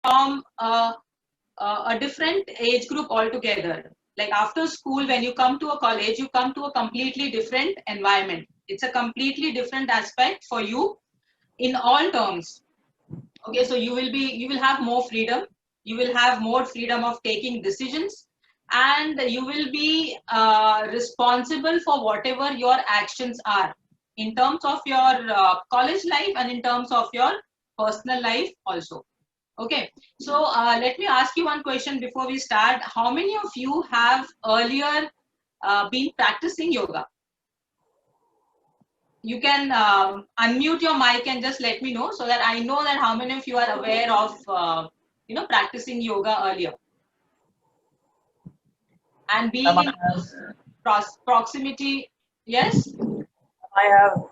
from a different age group altogether. Like after school, when you come to a college, you come to a completely different environment. It's a completely different aspect for you in all terms. Okay, so you will have more freedom. You will have more freedom of taking decisions, and you will be responsible for whatever your actions are in terms of your college life and in terms of your personal life also. Okay, so let me ask you one question before we start. How many of you have earlier been practicing yoga? You can unmute your mic and just let me know so that I know that how many of you are aware of practicing yoga earlier and being in proximity. Yes. I have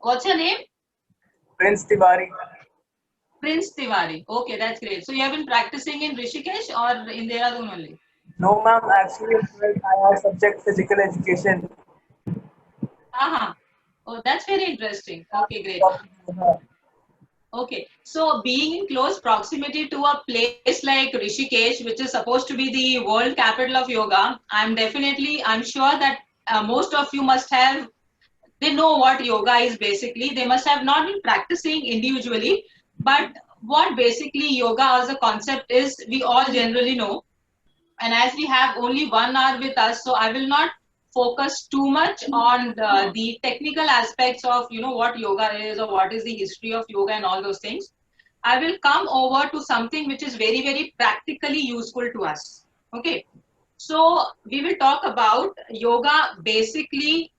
What's your name? Prince Tiwari. Prince Tiwari. Okay, that's great. So you have been practicing in Rishikesh or in Dehradun only? No, ma'am. Actually, I have subject physical education. Uh-huh. Oh, that's very interesting. Okay, great. Okay, so being in close proximity to a place like Rishikesh, which is supposed to be the world capital of yoga, I'm sure that most of you must have, they know what yoga is basically. They must have not been practicing individually, but what basically yoga as a concept is, we all generally know. And as we have only 1 hour with us, so I will not focus too much on the technical aspects of what yoga is or what is the history of yoga and all those things. I will come over to something which is very, very practically useful to us. Okay, so we will talk about yoga. Basically,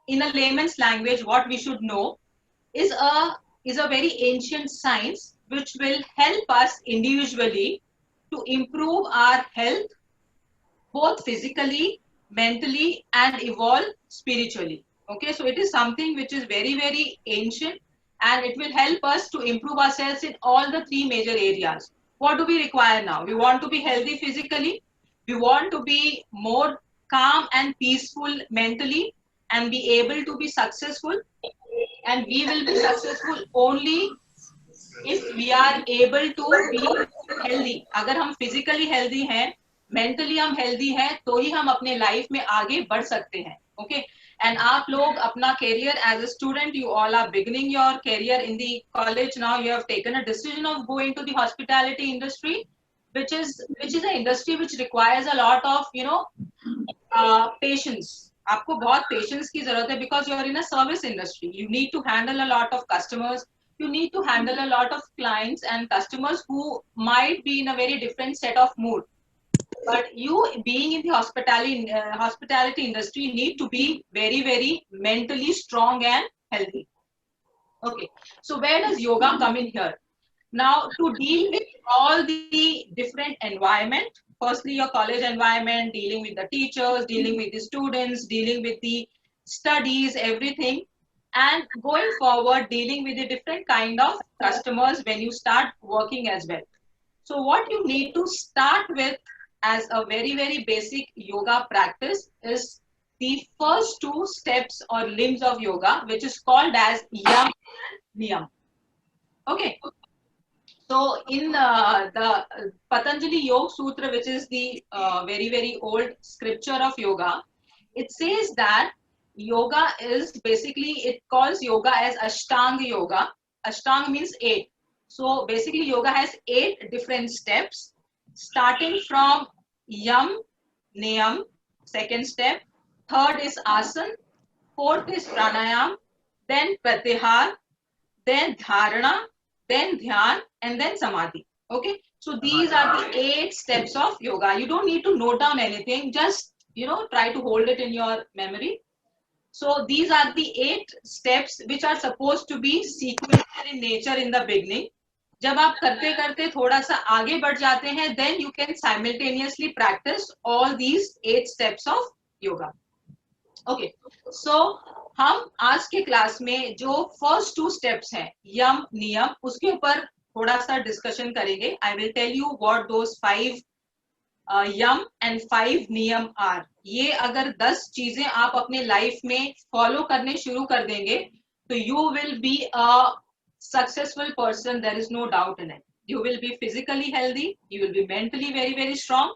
in a layman's language, what we should know is a very ancient science which will help us individually to improve our health, both physically, mentally, and evolve spiritually. Okay, so it is something which is very, very ancient, and it will help us to improve ourselves in all the three major areas. What do we require now? We want to be healthy physically, we want to be more calm and peaceful mentally, and be able to be successful. And we will be successful only if we are able to be healthy. अगर हम physically healthy हैं, mentally हम healthy हैं, तो ही हम अपने life में आगे बढ़ सकते हैं. Okay, and आप लोग अपना career as a student, you all are beginning your career in the college now. You have taken a decision of going to the hospitality industry, which is an industry which requires a lot of patience. आपको बहुत patience की जरूरत है, because you are in a service industry. You need to handle a lot of customers. You need to handle a lot of clients and customers who might be in a very different set of mood. But you, being in the hospitality industry, need to be very, very mentally strong and healthy. Okay, so where does yoga come in here? Now, to deal with all the different environment, firstly your college environment, dealing with the teachers, dealing with the students, dealing with the studies, everything, and going forward, dealing with the different kind of customers when you start working as well. So what you need to start with as a very, very basic yoga practice is the first two steps or limbs of yoga, which is called as yam and niyam. Okay, so in the Patanjali Yoga Sutra, which is the very, very old scripture of yoga, it says that yoga is basically, it calls yoga as Ashtanga Yoga. Ashtanga means 8. So basically yoga has 8 different steps, starting from Yam, Niyam, second step, third is Asan, fourth is Pranayam, then Pratyahar, then Dharana, then Dhyan, and then Samadhi. Okay, so these are the 8 steps of yoga. You don't need to note down anything, just try to hold it in your memory. So these are the 8 steps which are supposed to be sequential in nature in the beginning. जब आप करते करते थोड़ा सा आगे बढ़ जाते हैं, then you can simultaneously practice all these 8 steps of yoga. Okay, so हम आज के क्लास में जो फर्स्ट 2 स्टेप्स हैं, यम नियम, उसके ऊपर थोड़ा सा डिस्कशन करेंगे. I will tell you what those 5 yama and 5 niyama are. ये अगर 10 चीजें आप अपने लाइफ में फॉलो करने शुरू कर देंगे, तो you will be a successful person, there is no doubt in it. You will be physically healthy, you will be mentally very very strong,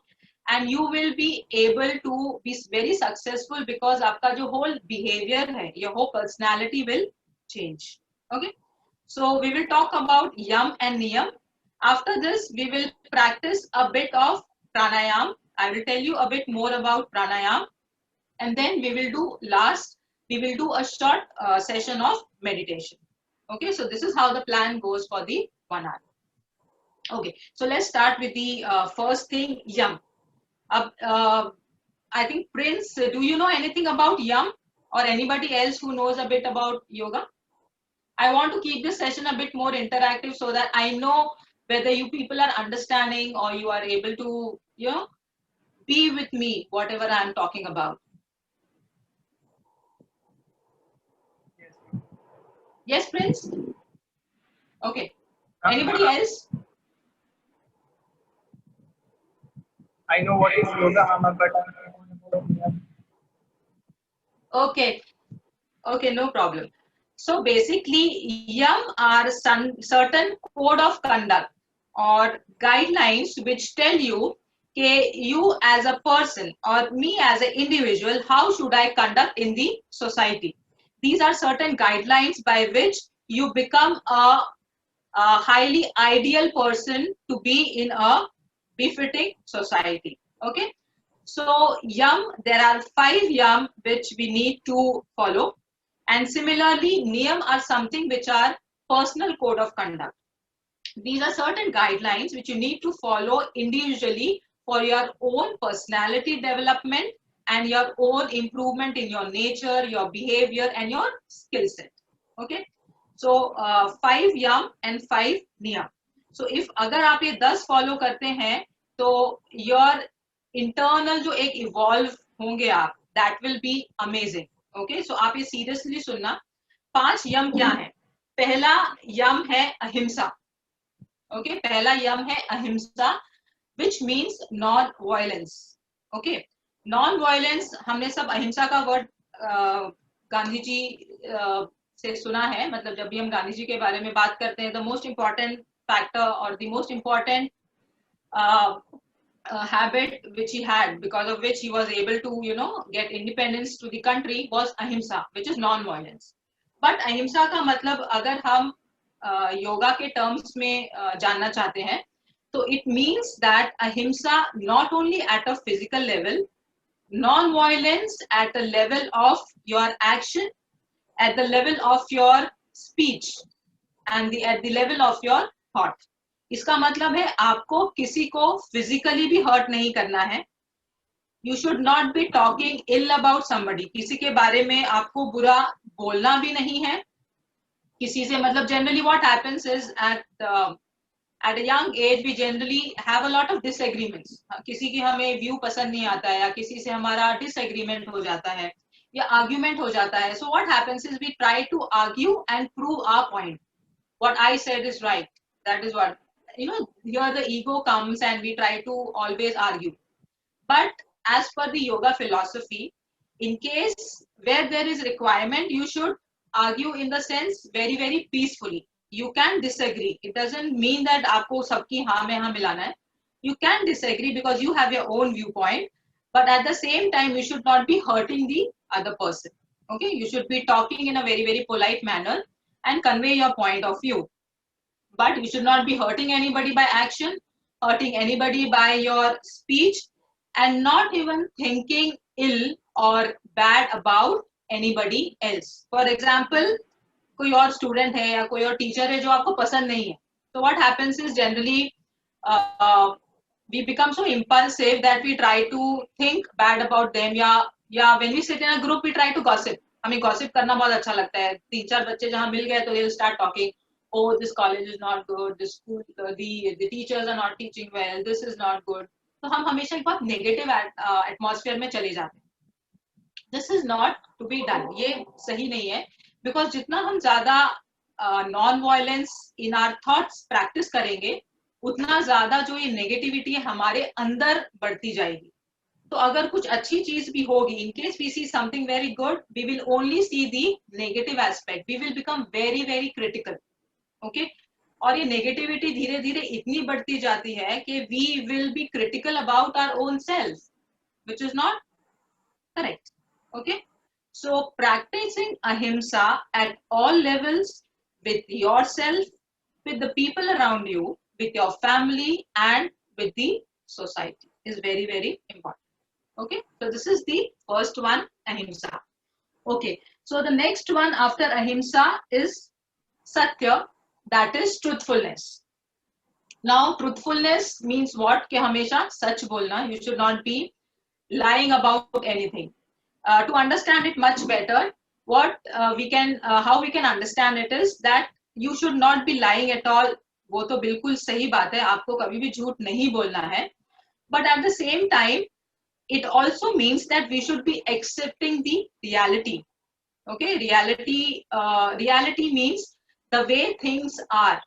and you will be able to be very successful because आपका जो whole behavior है, your whole personality will change. Okay, so we will talk about yam and niyam. After this, we will practice a bit of pranayam. I will tell you a bit more about pranayam, and then we will do a short session of meditation. Okay, so this is how the plan goes for the 1 hour. Okay, so let's start with the first thing, yam. I think Prince, do you know anything about yam, or anybody else who knows a bit about yoga? I want to keep this session a bit more interactive so that I know whether you people are understanding or you are able to, be with me, whatever I'm talking about. Yes, Prince? Okay. Anybody else? I know what is yoga, Amma, but I don't know. Okay. Okay, no problem. So basically, yam are some certain code of conduct or guidelines which tell you, okay, you as a person or me as an individual, how should I conduct in the society? These are certain guidelines by which you become a highly ideal person to be in a befitting society. Okay. So yam, there are 5 yam which we need to follow. And similarly, niyam are something which are personal code of conduct. These are certain guidelines which you need to follow individually for your own personality development and your own improvement in your nature, your behavior, and your skill set. Okay. So 5 yam and 5 niyam. So if अगर आप ये 10 follow करते हैं, तो your internal जो एक evolve होंगे आप, that will be amazing. Okay. So आप ये seriously सुनना. 5 यम क्या है? पहला यम है अहिंसा. ओके, पहला यम है अहिंसा, which means non violence. Okay, non violence, हमने सब अहिंसा का वर्ड गांधी जी से सुना है. मतलब जब भी हम गांधी जी के बारे में बात करते हैं, द मोस्ट इम्पॉर्टेंट फैक्टर और the most important habit which he had, because of which he was able to get independence to the country, was ahimsa, which is non violence. But ahimsa का मतलब अगर हम योगा के terms में जानना चाहते हैं, तो it means that ahimsa not only at a physical level, non violence at the level of your action, at the level of your speech, and at the level of your thought. इसका मतलब है आपको किसी को physically भी hurt नहीं करना है. You should not be talking ill about somebody. किसी के बारे में आपको बुरा बोलना भी नहीं है. किसी से, मतलब generally what happens is at a young age we generally have a lot of disagreements. किसी की हमें व्यू पसंद नहीं आता है, या किसी से हमारा डिसएग्रीमेंट हो जाता है, या आर्ग्यूमेंट हो जाता है. So what happens is we try to argue and prove our point. What I said is right. That is what, here the ego comes and we try to always argue. But as per the yoga philosophy, in case where there is requirement, you should argue in the sense very very peacefully. You can disagree. It doesn't mean that आपको सबकी हाँ में हाँ मिलाना है. You can disagree because you have your own viewpoint, but at the same time you should not be hurting the other person. Okay, you should be talking in a very very polite manner and convey your point of view. But you should not be hurting anybody by action, hurting anybody by your speech, and not even thinking ill or bad about anybody else. For example, कोई और student है या कोई और teacher है जो आपको पसंद नहीं है, तो what happens is generally we become so impulsive that we try to think bad about them, या when we sit in a group we try to gossip. हमें gossip करना बहुत अच्छा लगता है. 3-4 बच्चे जहाँ मिल गए तो they'll start talking. Oh, this college is not good, this school, the teachers are not teaching well, this is not good. तो हम हमेशा एक बहुत नेगेटिव एटमॉस्फेयर में चले जाते हैं. This is not to be done. ये सही नहीं है, बिकॉज जितना हम ज्यादा non violence in our thoughts practice करेंगे, उतना ज्यादा जो ये नेगेटिविटी है हमारे अंदर बढ़ती जाएगी. तो अगर कुछ अच्छी चीज भी होगी, in case we see something very good, we will only see the negative aspect. We will become very very critical. Okay, और ये नेगेटिविटी धीरे धीरे इतनी बढ़ती जाती है कि we will be critical about our own self, which is not correct. Okay, so practicing ahimsa at all levels, with yourself, with the people around you, with your family, and with the society is very, very important. Okay, so this is the first one, ahimsa. Okay, so the next one after ahimsa is satya, that is truthfulness. Now truthfulness means what? कि हमेशा सच बोलना. You should not be lying about anything. To understand it much better, how we can understand it is that you should not be lying at all. वो तो बिल्कुल सही बात है, आपको कभी भी झूठ नहीं बोलना है. But at the same time, it also means that we should be accepting the reality. Okay, reality means the way things are.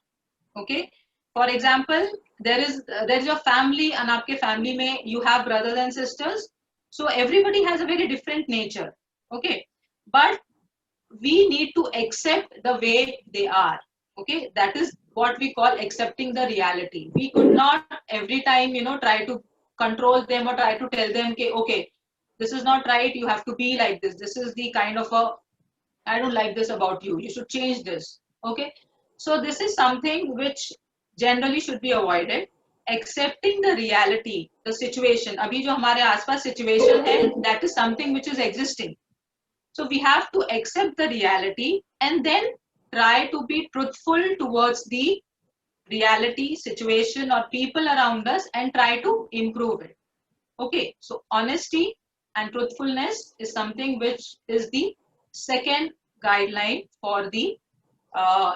Okay, for example, there is your family, and आपके family में you have brothers and sisters. So everybody has a very different nature. Okay, but we need to accept the way they are. Okay, that is what we call accepting the reality. We could not every time try to control them or try to tell them okay, this is not right, you have to be like this, this is the kind of a, I don't like this about you, you should change this. Okay, so this is something which generally should be avoided. Accepting the reality, the situation, abhi jo hamare aaspaas situation hai, that is something which is existing. So we have to accept the reality and then try to be truthful towards the reality, situation, or people around us, and try to improve it. Okay, so honesty and truthfulness is something which is the second guideline for the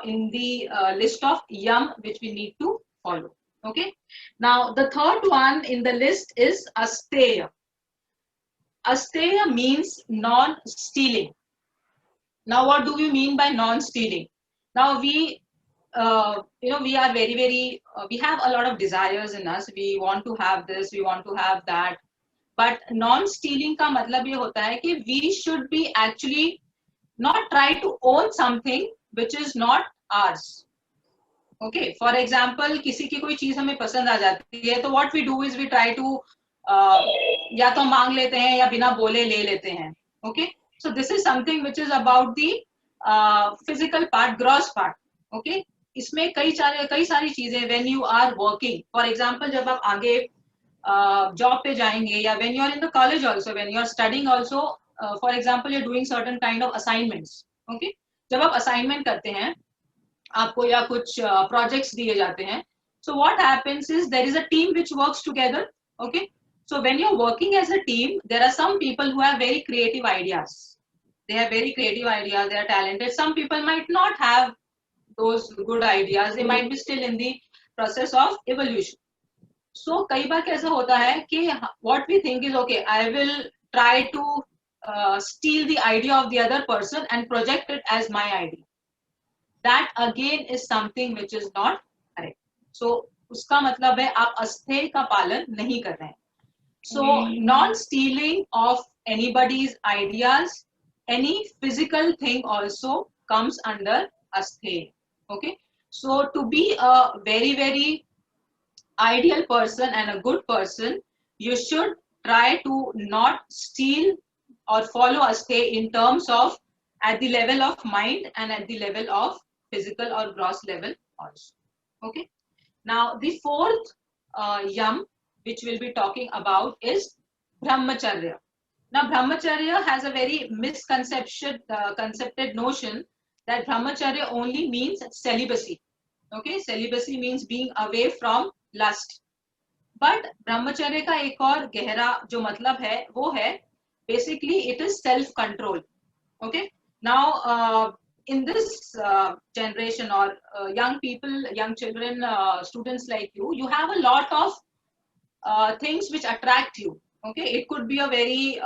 in the list of yum which we need to follow. Okay, now the third one in the list is asteya. Asteya means non-stealing. Now what do we mean by non-stealing? Now we we are very, very we have a lot of desires in us, we want to have this, we want to have that, but non-stealing का मतलब ये होता है कि we should be actually not try to own something which is not ours. Okay, for example, किसी की कोई चीज हमें पसंद आ जाती है तो what we do is we try to या तो मांग लेते हैं या बिना बोले ले लेते हैं. Okay, so this is something which is about the physical part, gross part. Okay, इसमें कई सारी चीजें when you are working, for example जब आप आगे जॉब पे जाएंगे, या when you are in the college also, when you are studying also, for example you're doing certain kind of assignments. Okay, जब आप assignment करते हैं आपको या कुछ projects दिए जाते हैं, so what happens is there is a team which works together. Okay, so when you're working as a team, there are some people who have very creative ideas, they have very creative ideas, they are talented. Some people might not have those good ideas, they might be still in the process of evolution. So कई बार कैसा होता है कि what we think is okay, I will try to steal the idea of the other person and project it as my idea. That again is something which is not correct. So उसका मतलब है आप अस्तेय का पालन नहीं कर रहे हैं. So non-stealing of anybody's ideas, any physical thing also comes under astheya. Okay, so to be a very, very ideal person and a good person, you should try to not steal or follow astheya in terms of at the level of mind and at the level of physical or gross level also. Okay, now the fourth yam which we'll be talking about is brahmacharya. Now brahmacharya has a very concepted notion that brahmacharya only means celibacy. Okay, celibacy means being away from lust. But brahmacharya का एक और गहरा जो मतलब है वो है basically it is self control. Okay, now in this generation or young people, young children, students like you have a lot of things which attract you. Okay, it could be a very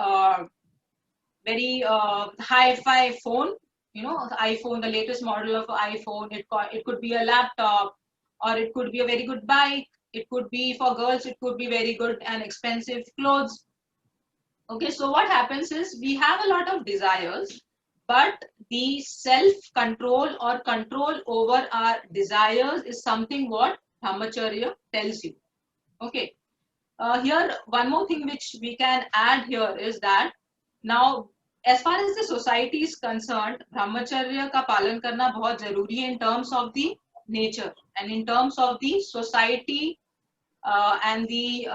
hi-fi phone, iPhone, the latest model of iPhone. It could be a laptop, or it could be a very good bike. It could be for girls, it could be very good and expensive clothes. Okay, so what happens is we have a lot of desires, but the self-control or control over our desires is something what Brahmacharya tells you. Okay. Here, one more thing which we can add here is that now, as far as the society is concerned, Brahmacharya का पालन करना बहुत जरूरी है in terms of the nature and in terms of the society and the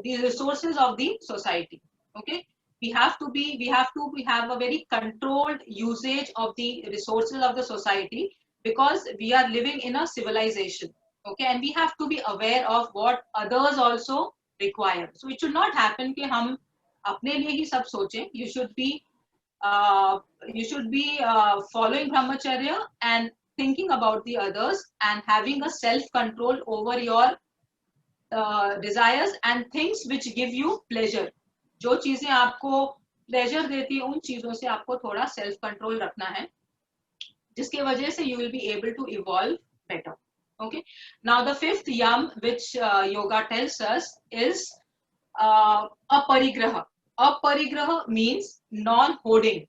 resources of the society. Okay, we have to have a very controlled usage of the resources of the society because we are living in a civilization. Okay, and we have to be aware of what others also require. So it should not happen कि हम अपने लिए ही सब सोचें. You should be following brahmacharya and thinking about the others and having a self control over your desires and things which give you pleasure. जो चीजें आपको pleasure देती है उन चीजों से आपको थोड़ा self control रखना है जिसके वजह से you will be able to evolve better. Okay, now the fifth yam which yoga tells us is aparigraha. Aparigraha means non-hoarding.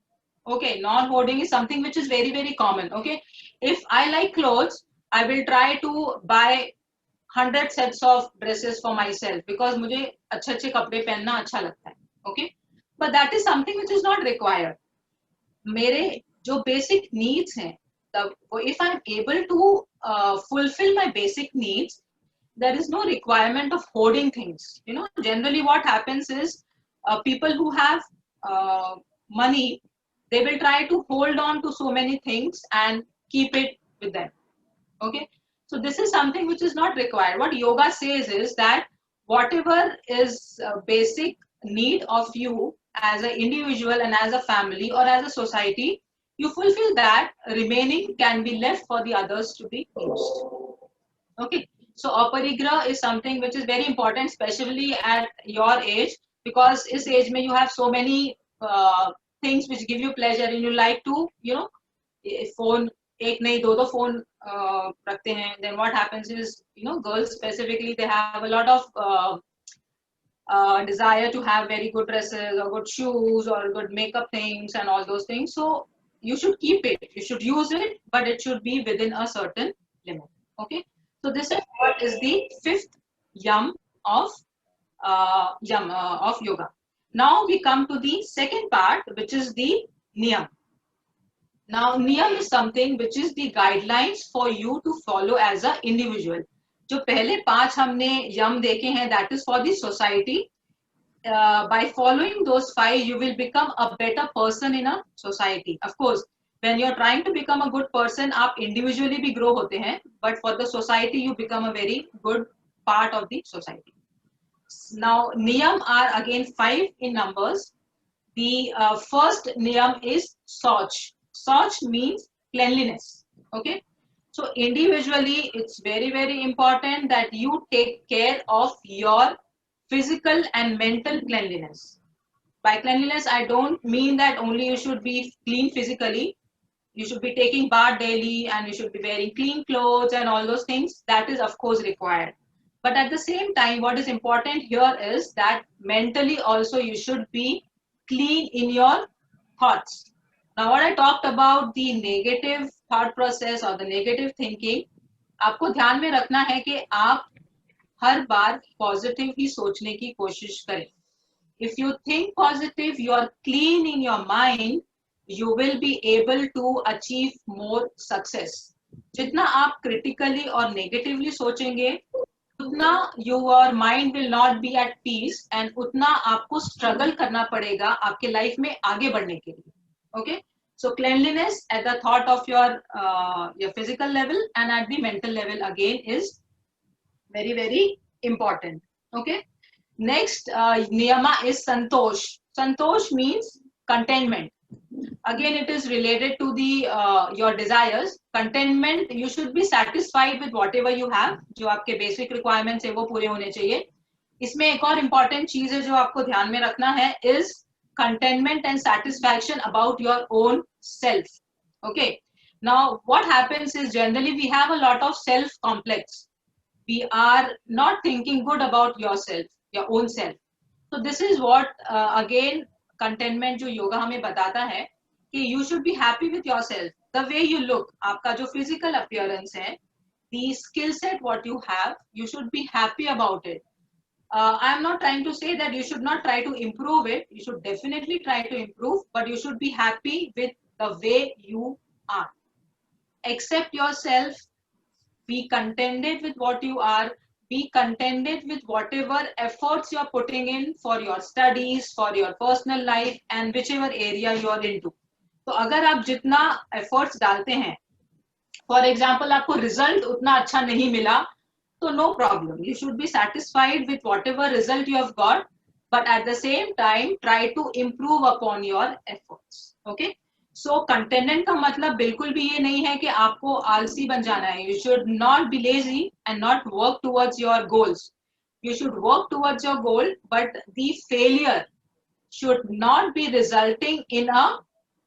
Okay, non-hoarding is something which is very, very common. Okay, if I like clothes, I will try to buy 100 sets of dresses for myself because मुझे अच्छे अच्छे कपड़े पहनना अच्छा लगता है. Okay, but that is something which is not required. मेरे जो basic needs हैं, if I'm able to fulfill my basic needs, there is no requirement of hoarding things. You know, generally what happens is people who have money, they will try to hold on to so many things and keep it with them. Okay, so this is something which is not required. What yoga says is that whatever is basic need of you as an individual and as a family or as a society, you fulfill that, remaining can be left for the others to be used. Okay, so aparigraha is something which is very important, especially at your age, because this age mein you have so many things which give you pleasure and you like to, you know, phone एक नहीं दो phone रखते हैं. Then what happens is, you know, girls specifically, they have a lot of desire to have very good dresses or good shoes or good makeup things and all those things. So you should keep it, you should use it, but it should be within a certain limit. Okay, so this is what is the fifth yam of yoga. Now we come to the second part, which is the niyam. Now niyam is something which is the guidelines for you to follow as an individual. जो पहले 5 हमने यम देखे हैं, that is for the society. By following those 5, you will become a better person in a society. Of course, when you're trying to become a good person, आप individually भी grow होते हैं, but for the society, you become a very good part of the society. Now, niyam are again 5 in numbers. The first niyam is Sauch. Sauch means cleanliness. Okay. So individually, it's very, very important that you take care of your physical and mental cleanliness. By cleanliness, I don't mean that only you should be clean physically. You should be taking bath daily and you should be wearing clean clothes and all those things. That is, of course, required. But at the same time, what is important here is that mentally also you should be clean in your thoughts. Now, what I talked about the negative thought process or the negative thinking, आपको ध्यान में रखना है कि आप हर बार positive ही सोचने की कोशिश करें. If you think positive, you are clean in your mind, you will be able to achieve more success. जितना आप critically और negatively सोचेंगे, उतना your mind will not be at peace and उतना आपको struggle करना पड़ेगा आपके life में आगे बढ़ने के लिए. Okay, so cleanliness at the thought of your physical level and at the mental level again is very, very important. Okay, next niyama is santosh. Santosh means contentment. Again, it is related to the your desires. Contentment, you should be satisfied with whatever you have. जो आपके basic requirements है वो पूरे होने चाहिए. इसमें एक और important चीज है जो आपको ध्यान में रखना है is contentment and satisfaction about your own self. Okay, now what happens is generally we have a lot of self complex. We are not thinking good about yourself, your own self. So this is what again contentment जो yoga हमें बताता है कि you should be happy with yourself, the way you look, आपका जो physical appearance है, the skill set what you have, you should be happy about it. I'm not trying to say that you should not try to improve it. You should definitely try to improve, but you should be happy with the way you are. Accept yourself, be contented with what you are, be contented with whatever efforts you're putting in for your studies, for your personal life, and whichever area you're into. तो अगर आप जितना efforts डालते हैं, for example आपको result उतना अच्छा नहीं मिला, so no problem. You should be satisfied with whatever result you have got, but at the same time try to improve upon your efforts. Okay? So contentment का मतलब बिल्कुल भी ये नहीं है कि आपको आलसी बन जाना है. You should not be lazy and not work towards your goals. You should work towards your goal, but the failure should not be resulting in a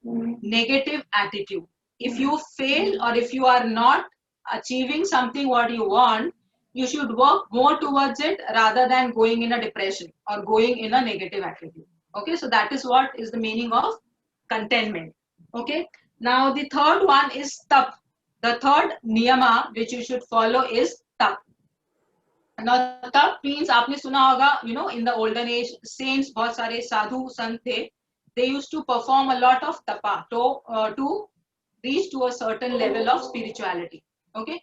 negative attitude. If you fail or if you are not achieving something what you want, you should work more towards it rather than going in a depression or going in a negative attitude. Okay, so that is what is the meaning of contentment. Okay, now the third one is tap. The third niyama which you should follow is tap. Now tap means आपने सुना होगा, you know, in the olden age saints, बहुत सारे साधु संत थे, they used to perform a lot of tapa to reach to a certain level of spirituality. Okay,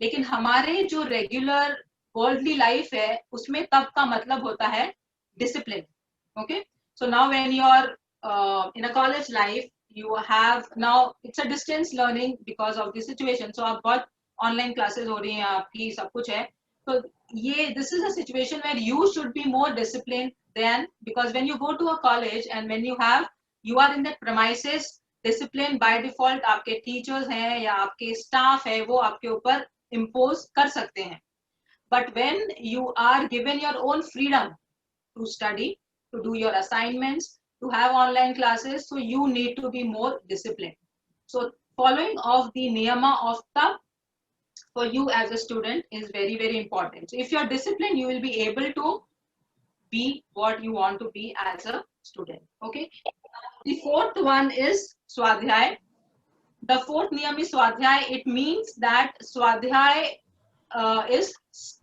लेकिन हमारे जो regular worldly life है उसमें तप का मतलब होता है discipline. Okay, so now when you are in a college life, you have, now it's a distance learning because of the situation, so आप बहुत online classes हो रही हैं आपकी, सब कुछ है, तो ये this is a situation where you should be more disciplined than, because when you go to a college and when you are in the premises, discipline by default आपके teachers हैं या आपके staff है वो आपके ऊपर impose कर सकते हैं, but when you are given your own freedom to study, to do your assignments, to have online classes, so you need to be more disciplined. So following of the niyama of tap for you as a student is very, very important. So if you are disciplined, you will be able to be what you want to be as a student. Okay. The fourth one is swadhyay. The fourth niyam is swadhyay. It means that swadhyay is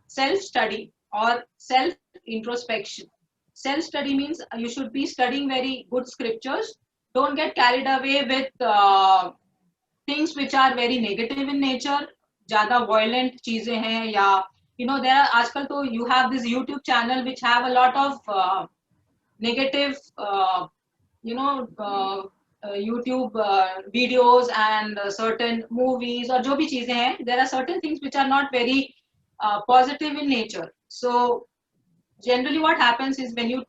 self-study or self-introspection. Self-study means you should be studying very good scriptures. Don't get carried away with things which are very negative in nature. ज़्यादा violent चीजें हैं या you know there are आजकल तो you have this YouTube channel which have a lot of negative you know YouTube videos and certain movies or जो भी चीजें हैं, there are certain things which are not very positive in nature. So generally what happens is when you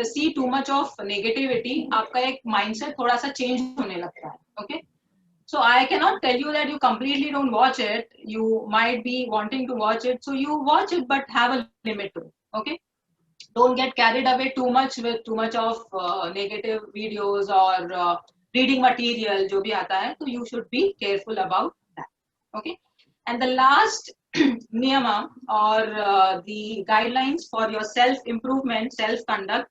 see too much of negativity, आपका एक mindset थोड़ा सा change होने लगता है. Okay, so I cannot tell you that you completely don't watch it. You might be wanting to watch it, so you watch it, but have a limit to it. Okay, don't get carried away too much with too much of negative videos or reading material जो भी आता है, so you should be careful about that. Okay, and the last niyama or the guidelines for your self improvement, self conduct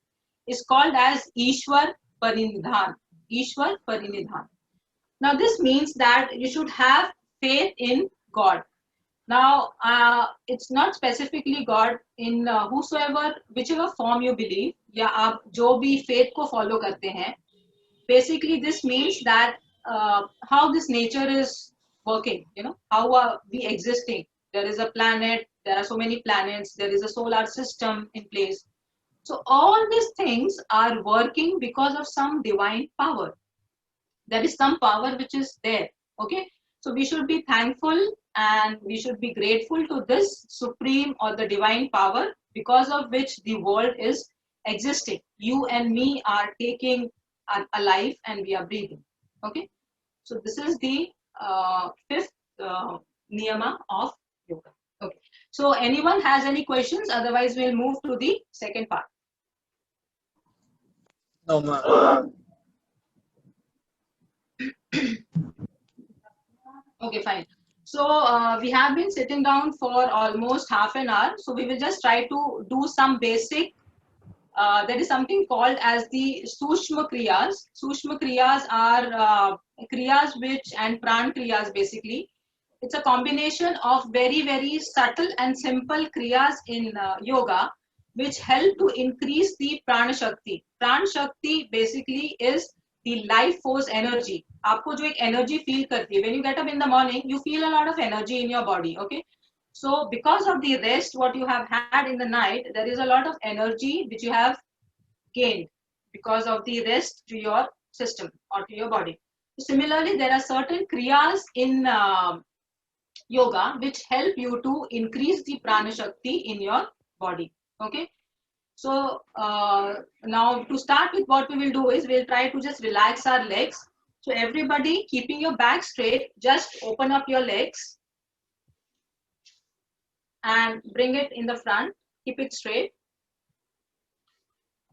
is called as Ishwar Parinidhan. Ishwar Parinidhan. Now this means that you should have faith in God. Now it's not specifically God, in whosoever, whichever form you believe, या आप जो भी faith को follow करते हैं. Basically this means that how this nature is working, you know, how are we existing. There is a planet, there are so many planets, there is a solar system in place. So all these things are working because of some divine power. There is some power which is there. Okay, so we should be thankful and we should be grateful to this supreme or the divine power because of which the world is existing. You and me are taking a life and we are breathing. Okay, so this is the fifth niyama of yoga. Okay, so anyone has any questions? Otherwise we'll move to the second part. No, ma'am. Okay, fine. So we have been sitting down for almost half an hour. So we will just try to do some basic there is something called as the Sushma Kriyas. Sushma Kriyas are Kriyas which, and Pran Kriyas basically. It's a combination of very, very subtle and simple Kriyas in yoga, which help to increase the Prana Shakti. Prana Shakti basically is the life force energy. आपको जो एक energy feel करती है, when you get up in the morning, you feel a lot of energy in your body, okay? So because of the rest, what you have had in the night, there is a lot of energy which you have gained because of the rest to your system or to your body. Similarly, there are certain kriyas in yoga which help you to increase the prana shakti in your body. Okay. So now to start with, what we will do is we'll try to just relax our legs. So everybody keeping your back straight, just open up your legs and bring it in the front. Keep it straight.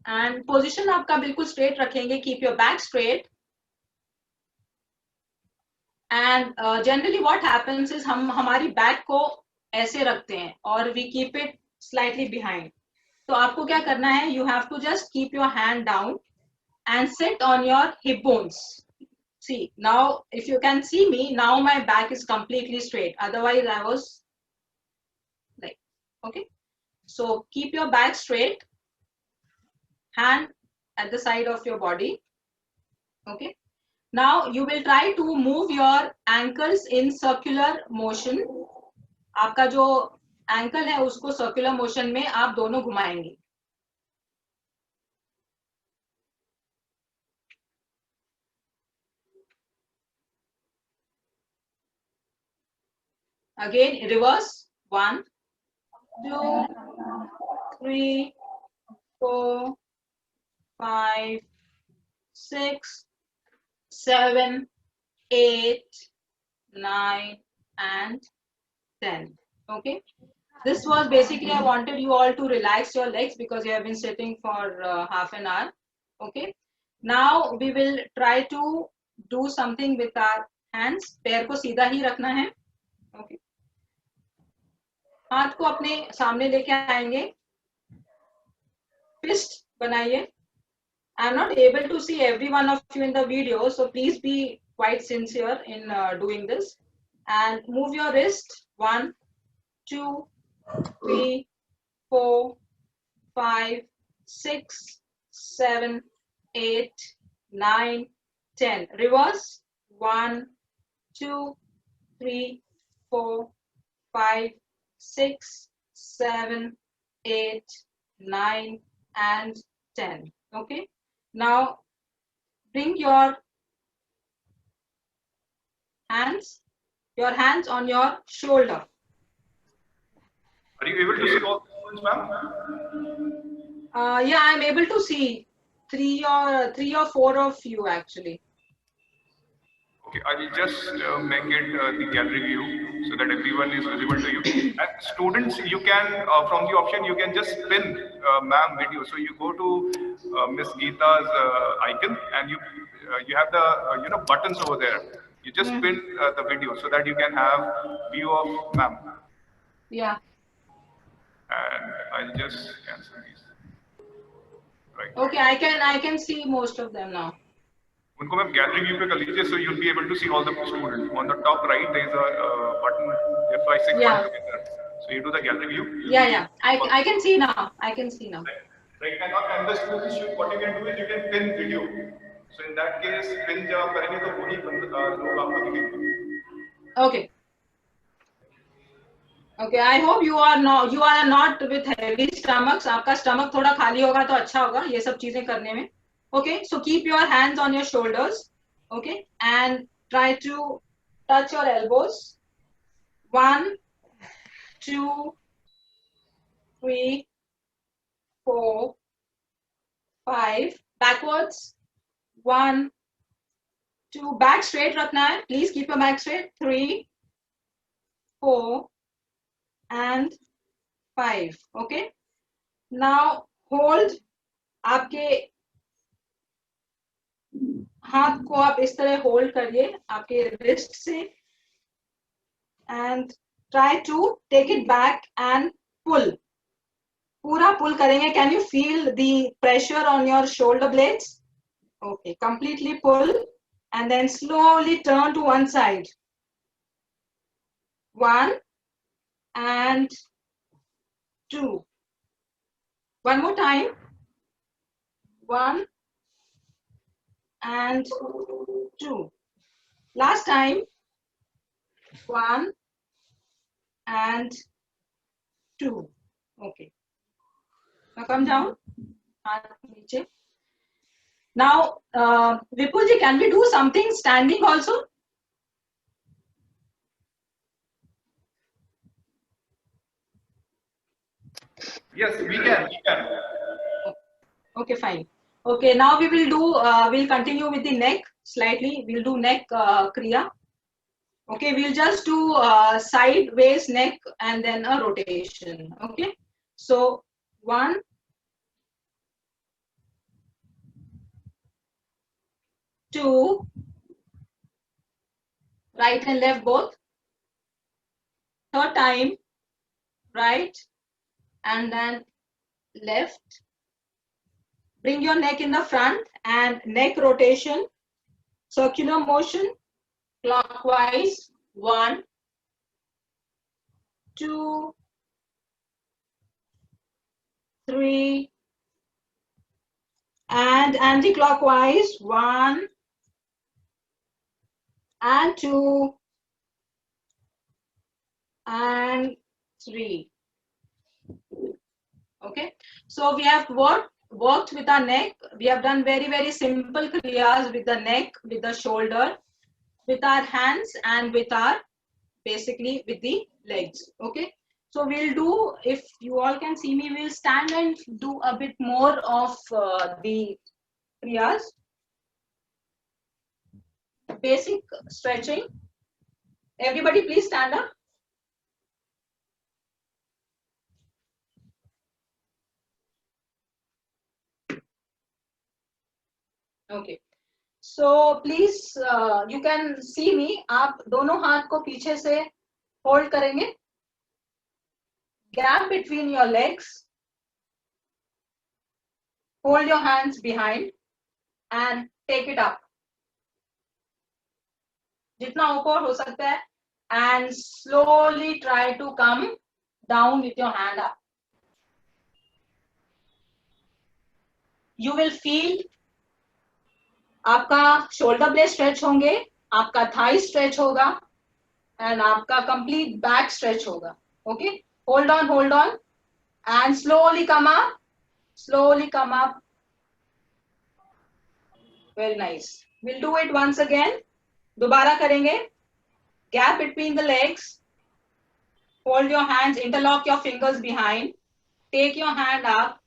And position आपका बिल्कुल straight रखेंगे. Keep your back straight. And generally what happens is हम हमारी back को ऐसे रखते हैं और we keep it slightly behind. तो आपको क्या करना है? You have to just keep your hand down and sit on your hip bones. See, now if you can see me, now my back is completely straight. Otherwise I was like, okay. So keep your back straight, hand at the side of your body. Okay. Now you will try to move your ankles in circular motion. आपका जो ankle है उसको circular motion में आप दोनों घुमाएंगे. Again, reverse. 1, 2, 3, 4, 5, 6, 7, 8, 9, and 10. Okay. This was basically, I wanted you all to relax your legs because you have been sitting for half an hour. Okay. Now we will try to do something with our hands. पैर को सीधा ही रखना है. Okay. हाथ को अपने सामने लेके आएंगे. Fist बनाइए. I'm not able to see every one of you in the video, so please be quite sincere in doing this. And move your wrist. 1, 2, 3, 4, 5, 6, 7, 8, 9, 10. Reverse. 1, 2, 3, 4, 5, 6, 7, 8, 9, and 10. Okay. Now bring your hands on your shoulder. Are you able to see all the students, ma'am? Yeah, I'm able to see three or four of you actually. Okay, I will just make it the gallery view so that everyone is visible to you. And students, you can, from the option, you can just pin ma'am video. So you go to Miss Geeta's icon and you have the buttons over there. You just pin the video so that you can have view of ma'am. Yeah. And I'll just cancel these. Right. Okay, I can see most of them now. उनको ma'am gallery view पे कर लीजिए, so you'll be able to see all the students. On the top right there is a button F5 6 yeah. together. So you do the gallery view. Yeah. I can see now. I can see now. Right. And the students, what you can do is you can pin video. So in that case, pin जब आप करेंगे तो वही लोग आपको दिखेंगे. Okay. Okay. I hope you are not with heavy stomachs. आपका stomach थोड़ा खाली होगा तो अच्छा होगा ये सब चीजें करने में. Okay, so keep your hands on your shoulders, okay, and try to touch your elbows. 1, 2, 3, 4, 5. Backwards. 1, 2. Back straight रखना है. Please keep your back straight. 3, 4, and 5. Okay. Now hold आपके हाथ को आप इस तरह होल्ड करिए आपके रिस्ट से and try to take it back and pull. पूरा pull करेंगे. Can you feel the pressure on your shoulder blades? Okay, completely pull and then slowly turn to one side. 1 and 2. One more time. 1 and 2. Last time. 1 and 2. Okay. Now come down. Now, Vipulji, can we do something standing also? Yes, we can. Okay, fine. Okay, now we will do, we'll continue with the neck slightly. We'll do neck kriya. Okay, we'll just do sideways neck and then a rotation. Okay, so 1, 2, right and left both. Third time, right and then left. Bring your neck in the front and neck rotation, circular motion, clockwise. 1, 2, 3, and anti-clockwise. 1 and 2 and 3. Okay, so we have worked with our neck. We have done very simple kriyas with the neck, with the shoulder, with our hands, and with our basically with the legs. Okay, so we'll do, if you all can see me, we'll stand and do a bit more of the kriyas. Basic stretching. Everybody please stand up. Okay, so please you can see me. आप दोनों हाथ को पीछे से hold करेंगे. Gap between your legs. Hold your hands behind and take it up. जितना ऊपर हो सकता है, and slowly try to come down with your hand up. You will feel आपका shoulder blade stretch होंगे, आपका thigh stretch होगा, and आपका complete back stretch होगा. Okay, hold on, and slowly come up, slowly come up. Very nice. We'll do it once again. दोबारा करेंगे. Gap between the legs. Hold your hands, interlock your fingers behind. Take your hand up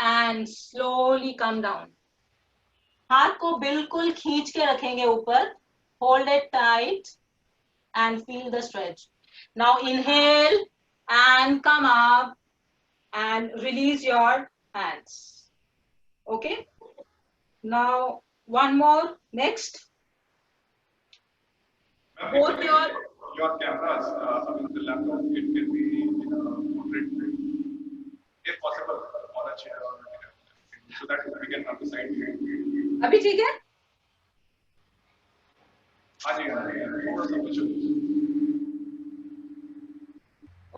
and slowly come down. हाथ को बिल्कुल खींच के रखेंगे ऊपर. Hold it tight and feel the stretch. Now inhale and come up and release your hands. Okay. Now one more. Next. Both your cameras, I mean the laptop, it can be in a portrait view, if possible, on a chair or so that we can have the side view. अभी ठीक है? हाँ जी, थोड़ा सा कुछ.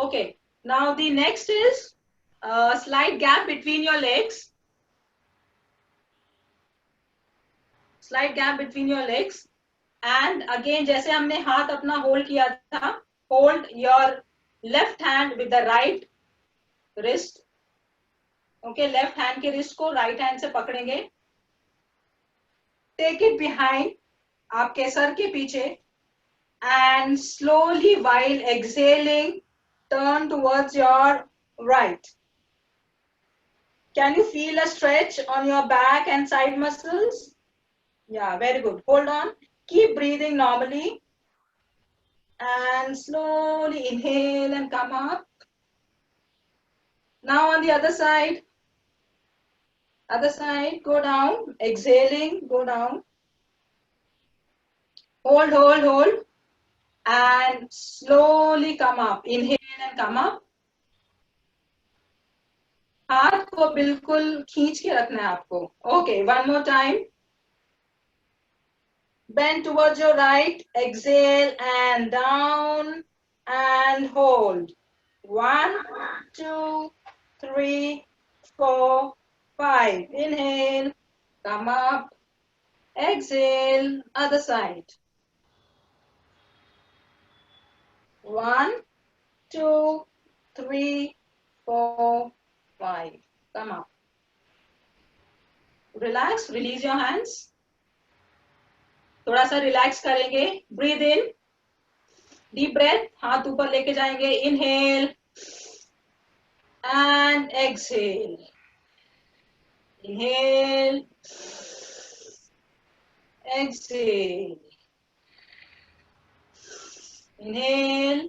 Okay. Now the next is a slight gap between your legs. Slight gap between your legs. And again, जैसे हमने हाथ अपना hold किया था, hold your left hand with the right wrist. Okay, left hand के wrist को right hand से पकड़ेंगे. Take it behind, आपके सर के पीछे, and slowly while exhaling, turn towards your right. Can you feel a stretch on your back and side muscles? Yeah, very good. Hold on. Keep breathing normally and slowly inhale and come up. Now on the other side, go down, exhaling, go down. Hold and slowly come up. Inhale and come up. हाथ को बिल्कुल खींच के रखना है आपको. Okay, one more time. Bend towards your right, exhale and down and hold. 1, 2, 3, 4, 5. Inhale, come up, exhale, other side. 1, 2, 3, 4, 5. Come up. Relax, release your hands. थोड़ा सा रिलैक्स करेंगे. ब्रीद इन, डीप ब्रेथ, हाथ ऊपर लेके जाएंगे. Inhale and exhale. Inhale, exhale. Inhale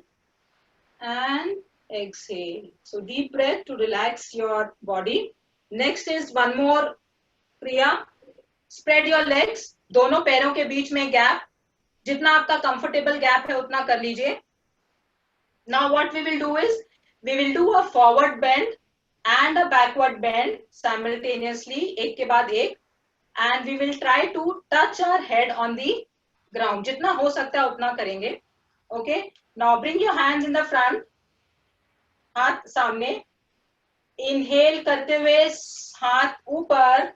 and exhale. So deep breath to relax your body. Next is one more Priya. Spread your legs. दोनों पैरों के बीच में गैप, जितना आपका कंफर्टेबल गैप है उतना कर लीजिए. Now what we will do is we will do a forward bend and a backward bend simultaneously, एक के बाद एक, and we will try to touch our head on the ground. जितना हो सकता है उतना करेंगे. Okay, now bring your hands in the front, हाथ सामने. Inhale करते हुए हाथ ऊपर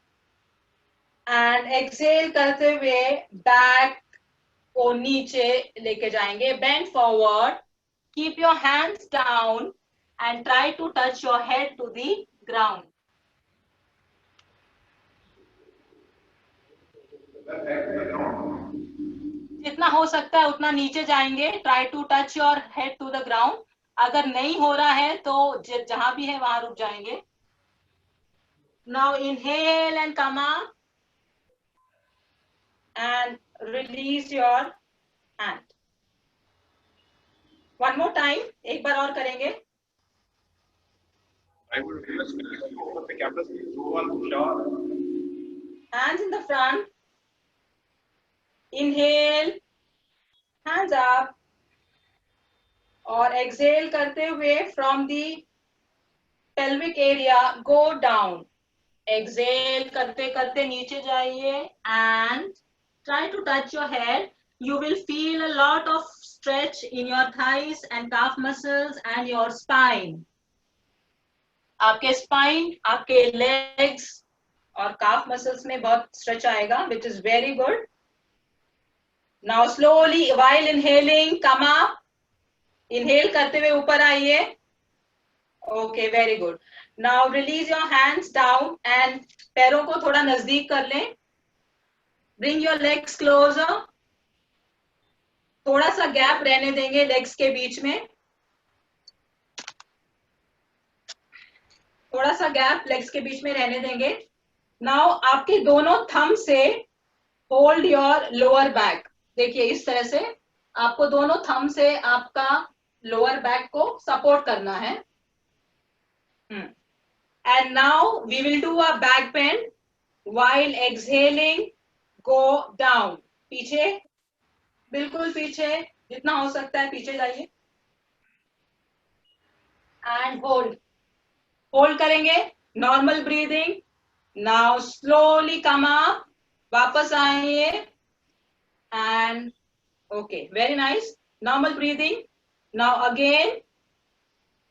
and exhale करते हुए बैक को नीचे लेके जाएंगे. Bend forward, keep your hands down and try to touch your head to the ground. जितना हो सकता है उतना नीचे जाएंगे. Try to touch your head to the ground. अगर नहीं हो रहा है तो जहां भी है वहां रुक जाएंगे. Now inhale and come up and release your hand. One more time, एक बार और करेंगे. I would request the cameras to go on shower. Hands in the front. Inhale, hands up, और exhale करते हुए from the pelvic area go down. Exhale करते करते नीचे जाइए and try to touch your head. You will feel a lot of stretch in your thighs and calf muscles and your spine. आपके spine, आपके legs और calf muscles में बहुत stretch आएगा, which is very good. Now slowly while inhaling, come up. Inhale करते हुए ऊपर आइए. Okay, very good. Now release your hands down and पैरों को थोड़ा नजदीक कर लें. Bring your legs closer. थोड़ा सा गैप रहने देंगे legs के बीच में. थोड़ा सा गैप legs के बीच में रहने देंगे. Now आपके दोनों thumb से hold your lower back. देखिए इस तरह से आपको दोनों thumb से आपका lower back को support करना है. And now we will do a back bend while exhaling. Go down. पीछे, बिल्कुल पीछे, जितना हो सकता है पीछे जाइए. And hold. Hold करेंगे. Normal breathing. Now slowly come up. वापस आइए. And okay, very nice. Normal breathing. Now again,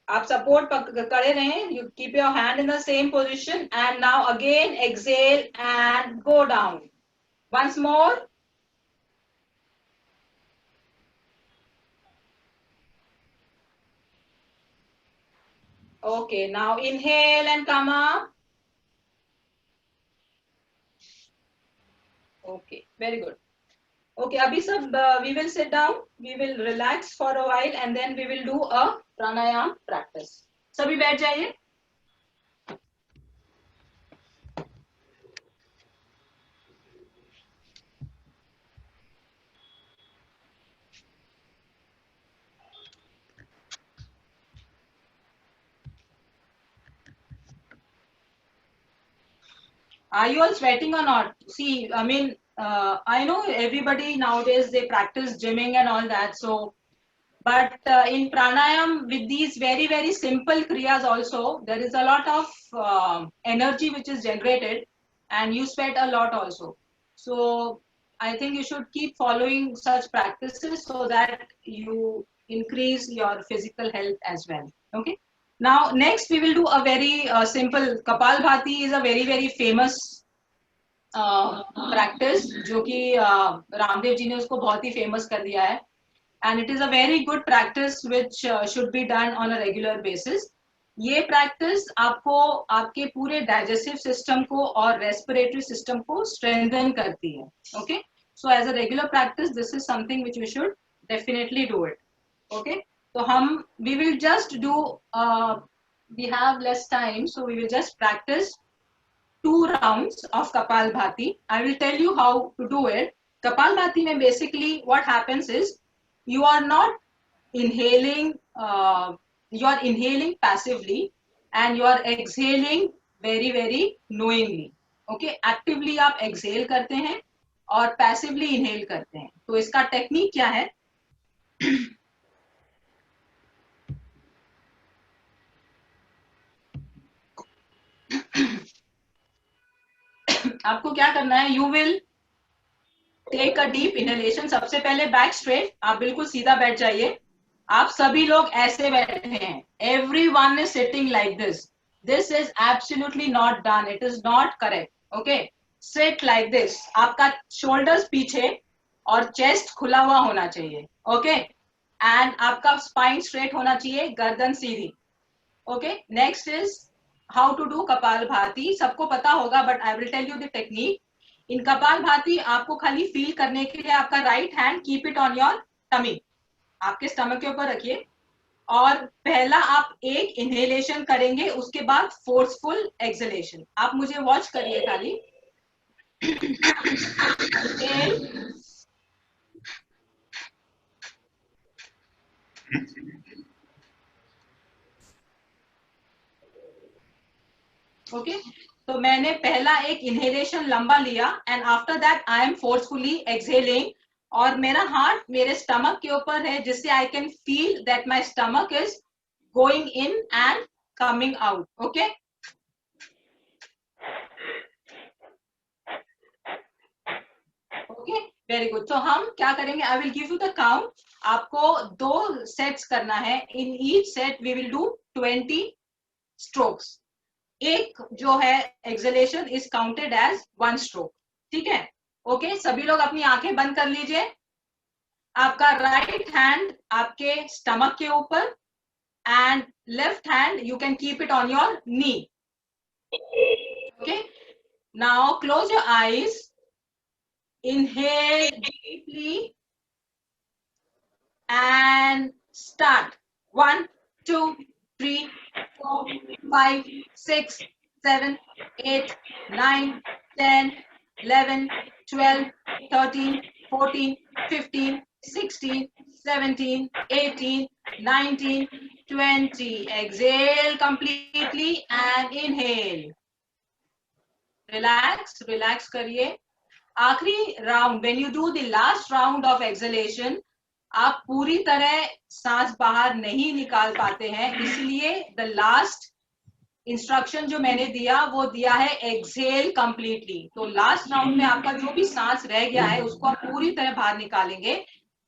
आप support करे रहें. You keep your hand in the same position. And now again exhale and go down. Once more. Okay, now inhale and come up. Okay, very good. Okay, अभी सब we will sit down, we will relax for a while and then we will do a pranayam practice. सभी बैठ जाइए. Are you all sweating or not? See, I mean, I know everybody nowadays, they practice gymming and all that. So But in pranayam, with these very, very simple kriyas also, there is a lot of energy which is generated and you sweat a lot also. So I think you should keep following such practices so that you increase your physical health as well. Okay. Now, next we will do a very simple Kapalbhati is a very, very famous practice जो कि रामदेव जी ने उसको बहुत ही famous कर दिया है. And it is a very good practice which should be done on a regular basis. ये practice आपको आपके पूरे digestive system को और respiratory system को strengthen करती है. Okay. So as a regular practice, this is something which we should definitely do it. Okay. So we will just do, we have less time, so we will just practice 2 rounds of Kapalbhati. I will tell you how to do it. Kapalbhati mein basically what happens is you are not inhaling, you are inhaling passively and you are exhaling very, very knowingly. Okay, actively आप exhale करते हैं और passively inhale करते हैं. तो इसका technique क्या है? आपको क्या करना है? You will take a deep inhalation. सबसे पहले बैक स्ट्रेट, आप बिल्कुल सीधा बैठ जाइए. आप सभी लोग ऐसे बैठे हैं. Everyone is sitting like this. This is absolutely not done. It is not correct. Okay, sit like this. आपका शोल्डर्स पीछे और चेस्ट खुला हुआ होना चाहिए. ओके, एंड आपका स्पाइन स्ट्रेट होना चाहिए, गर्दन सीधी. Okay, next is how to do kapalbhati. सबको पता होगा, but I will tell you the technique. In kapalbhati आपको खाली फील करने के लिए आपका right hand keep it on your tummy, आपके स्टमक के ऊपर रखिए. और पहला आप एक इनहेलेशन करेंगे, उसके बाद फोर्सफुल एक्सहेलेशन. आप मुझे वॉच करिए खाली. ओके, तो मैंने पहला एक इनहेलेशन लंबा लिया and after that I am forcefully exhaling. और मेरा हाथ मेरे स्टमक के ऊपर है, जिससे I can feel that my stomach is going in and coming out. Okay, okay, very good. तो हम क्या करेंगे? I will give you the count. आपको 2 सेट्स करना है. In each set we will do 20 strokes. एक जो है exhalation is counted as 1 stroke. ठीक है? ओके, सभी लोग अपनी आंखें बंद कर लीजिए. आपका राइट हैंड आपके स्टमक के ऊपर and left hand you can keep it on your knee. Okay, now close your eyes. Inhale deeply and start. 1, 2, 3, 4, 5, 6, 7, 8, 9, 10, 11, 12, 13, 14, 15, 16, 17, 18, 19, 20. Exhale completely and inhale. Relax, relax करिए. आखिरी round, when you do the last round of exhalation, आप पूरी तरह सांस बाहर नहीं निकाल पाते हैं, इसलिए द लास्ट इंस्ट्रक्शन जो मैंने दिया वो दिया है एक्सहेल कंप्लीटली. तो लास्ट राउंड में आपका जो भी सांस रह गया है उसको आप पूरी तरह बाहर निकालेंगे,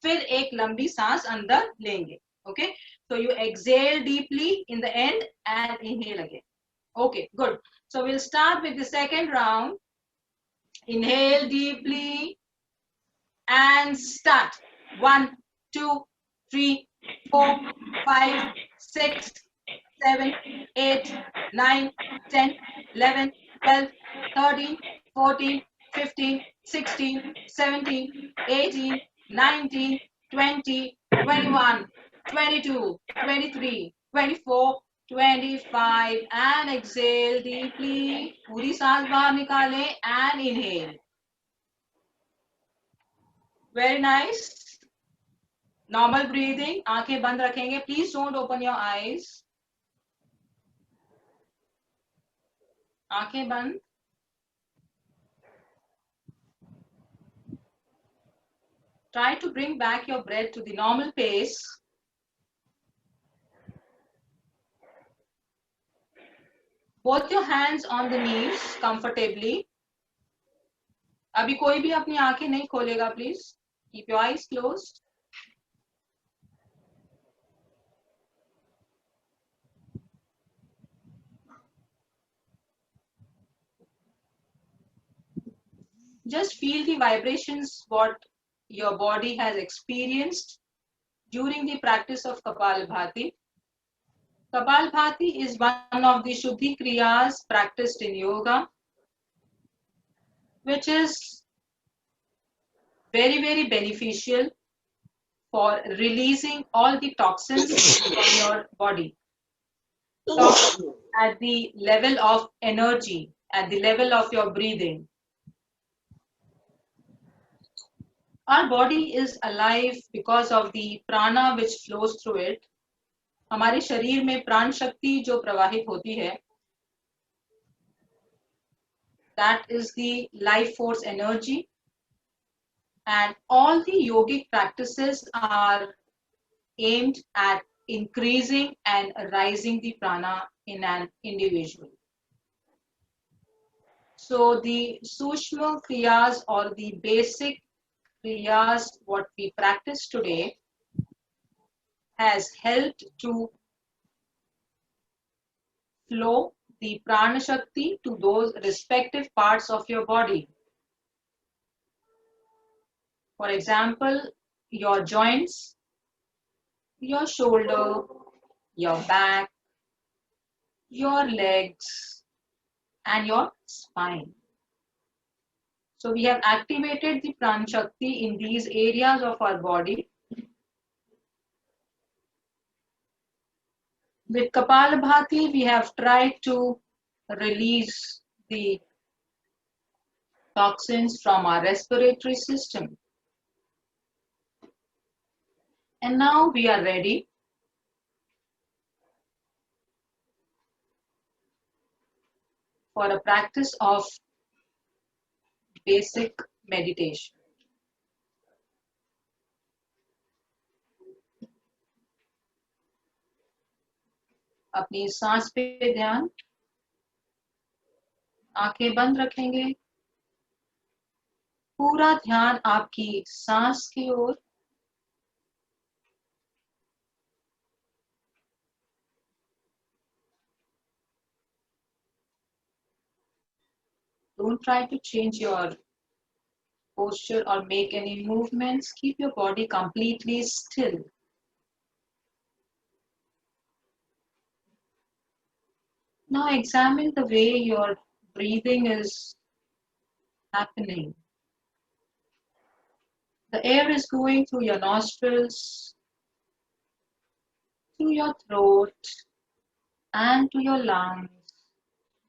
फिर एक लंबी सांस अंदर लेंगे. Okay, so you exhale deeply in the end and inhale again. Okay, good. So we'll start with the second round. Inhale deeply and start. 1, 2, 3, 4, 5, 6, 7, 8, 9, 10, 11, 12, 13, 14, 15, 16, 17, 18, 19, 20, 21, 22, 23, 24, 25 and exhale deeply. पूरी सांस बाहर निकालें and inhale. Very nice. Normal breathing. आंखें बंद रखेंगे. Please don't open your eyes. आंखें बंद. Try to bring back your breath to the normal pace. both your hands on the knees comfortably. अभी कोई भी अपनी आंखें नहीं खोलेगा, please. Keep your eyes closed. Just feel the vibrations what your body has experienced during the practice of Kapalbhati. Kapalbhati is one of the Shuddhi Kriyas practiced in yoga, which is very, very beneficial for releasing all the toxins from your body. Toxins at the level of energy, at the level of your breathing. Our body is alive because of the prana which flows through it. हमारे शरीर में प्राण शक्ति जो प्रवाहित होती है, that is the life force energy, and all the yogic practices are aimed at increasing and rising the prana in an individual. So the Sushma Kriyas or the basic Kriyas what we practice today has helped to flow the prana shakti to those respective parts of your body. For example, your joints, your shoulder, your back, your legs, and your spine. So we have activated the prana shakti in these areas of our body. With Kapalabhati, we have tried to release the toxins from our respiratory system. And now we are ready for a practice of basic meditation. अपनी सांस पे ध्यान, आंखें बंद रखेंगे, पूरा ध्यान आपकी सांस की ओर. Don't try to change your posture or make any movements. Keep your body completely still. Now examine the way your breathing is happening. The air is going through your nostrils, through your throat, and to your lungs,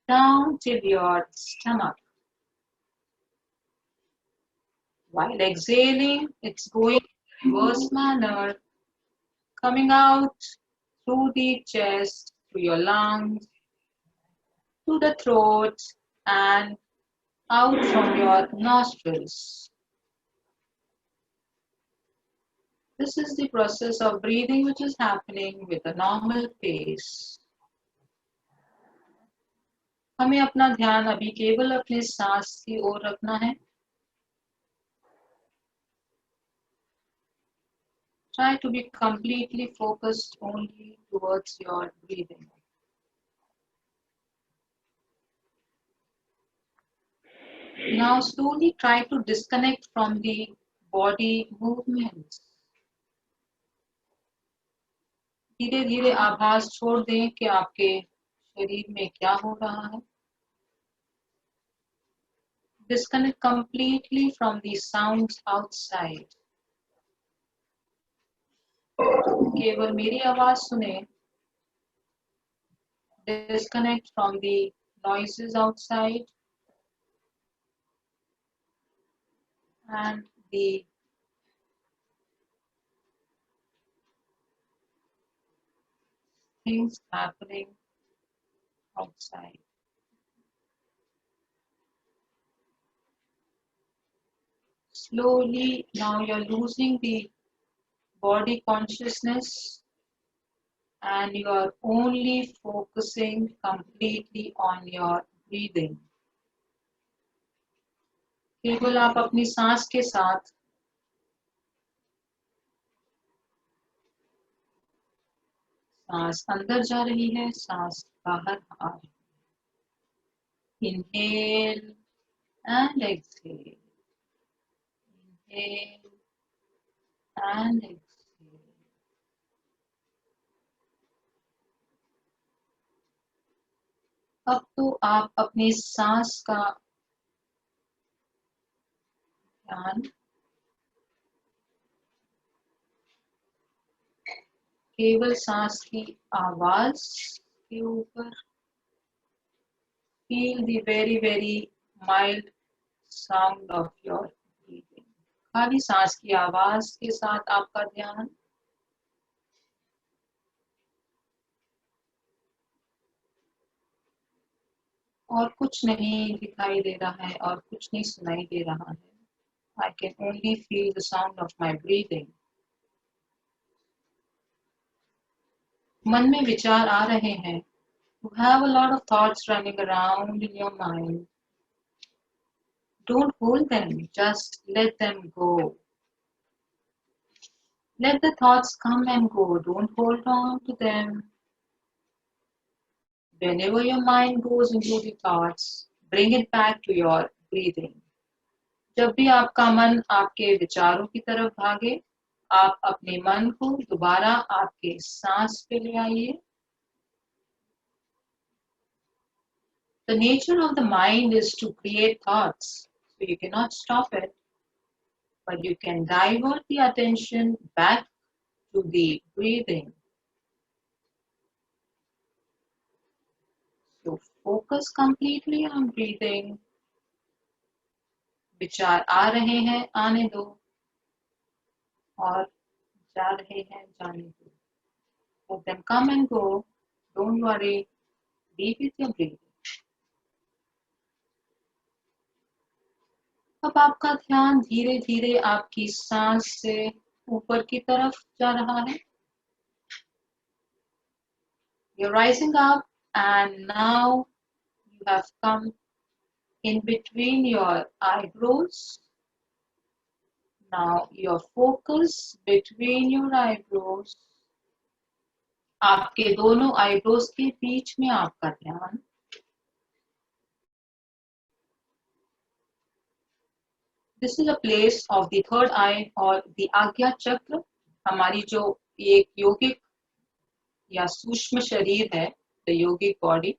down till your stomach. While exhaling, it's going in reverse manner, coming out through the chest, through your lungs, to the throat, and out from your nostrils. This is the process of breathing which is happening with a normal pace. हमें अपना ध्यान अभी केवल अपने सांस की ओर रखना है. Try to be completely focused only towards your breathing. Now slowly try to disconnect from the body movements. धीरे धीरे आभास छोड़ दें कि आपके शरीर में क्या हो रहा है. Disconnect completely from the sounds outside. केवल मेरी आवाज सुने. Disconnect from the noises outside and the things happening outside. Slowly, now you're losing the body consciousness and you are only focusing completely on your breathing. केवल आप अपनी सांस के साथ सांस अंदर जा रही है, सांस बाहर आ रही है. Inhale and exhale. Inhale and exhale. अब तो आप अपनी सांस का ध्यान केवल सांस की आवाज के ऊपर. Feel the very very mild sound of your breathing. खाली सांस की आवाज के साथ आपका ध्यान. और कुछ नहीं दिखाई दे रहा है और कुछ नहीं सुनाई दे रहा है. I can only feel the sound of my breathing. मन में विचार आ रहे हैं. You have a lot of thoughts running around in your mind. Don't hold them, just let them go. Let the thoughts come and go. Don't hold on to them. Whenever your mind goes into the thoughts, bring it back to your breathing. जब भी आपका मन आपके विचारों की तरफ भागे, आप अपने मन को दोबारा आपके सांस पे ले आइए. The nature of the mind is to create thoughts, so you cannot stop it, but you can divert the attention back to the breathing. So focus completely on breathing. विचार आ रहे हैं, आने दो, और जा रहे हैं, जाने दो. Let them come and go. Don't worry. Be with your breathing. अब आपका ध्यान धीरे धीरे आपकी सांस से ऊपर की तरफ जा रहा है. You're rising up and now you have come in between your eyebrows. Now your focus between your eyebrows. आपके दोनों आईब्रोज के बीच में आपका ध्यान. This is a place of the third eye or the आज्ञा चक्र. हमारी जो एक योगिक या सूक्ष्म शरीर है, the yogic body,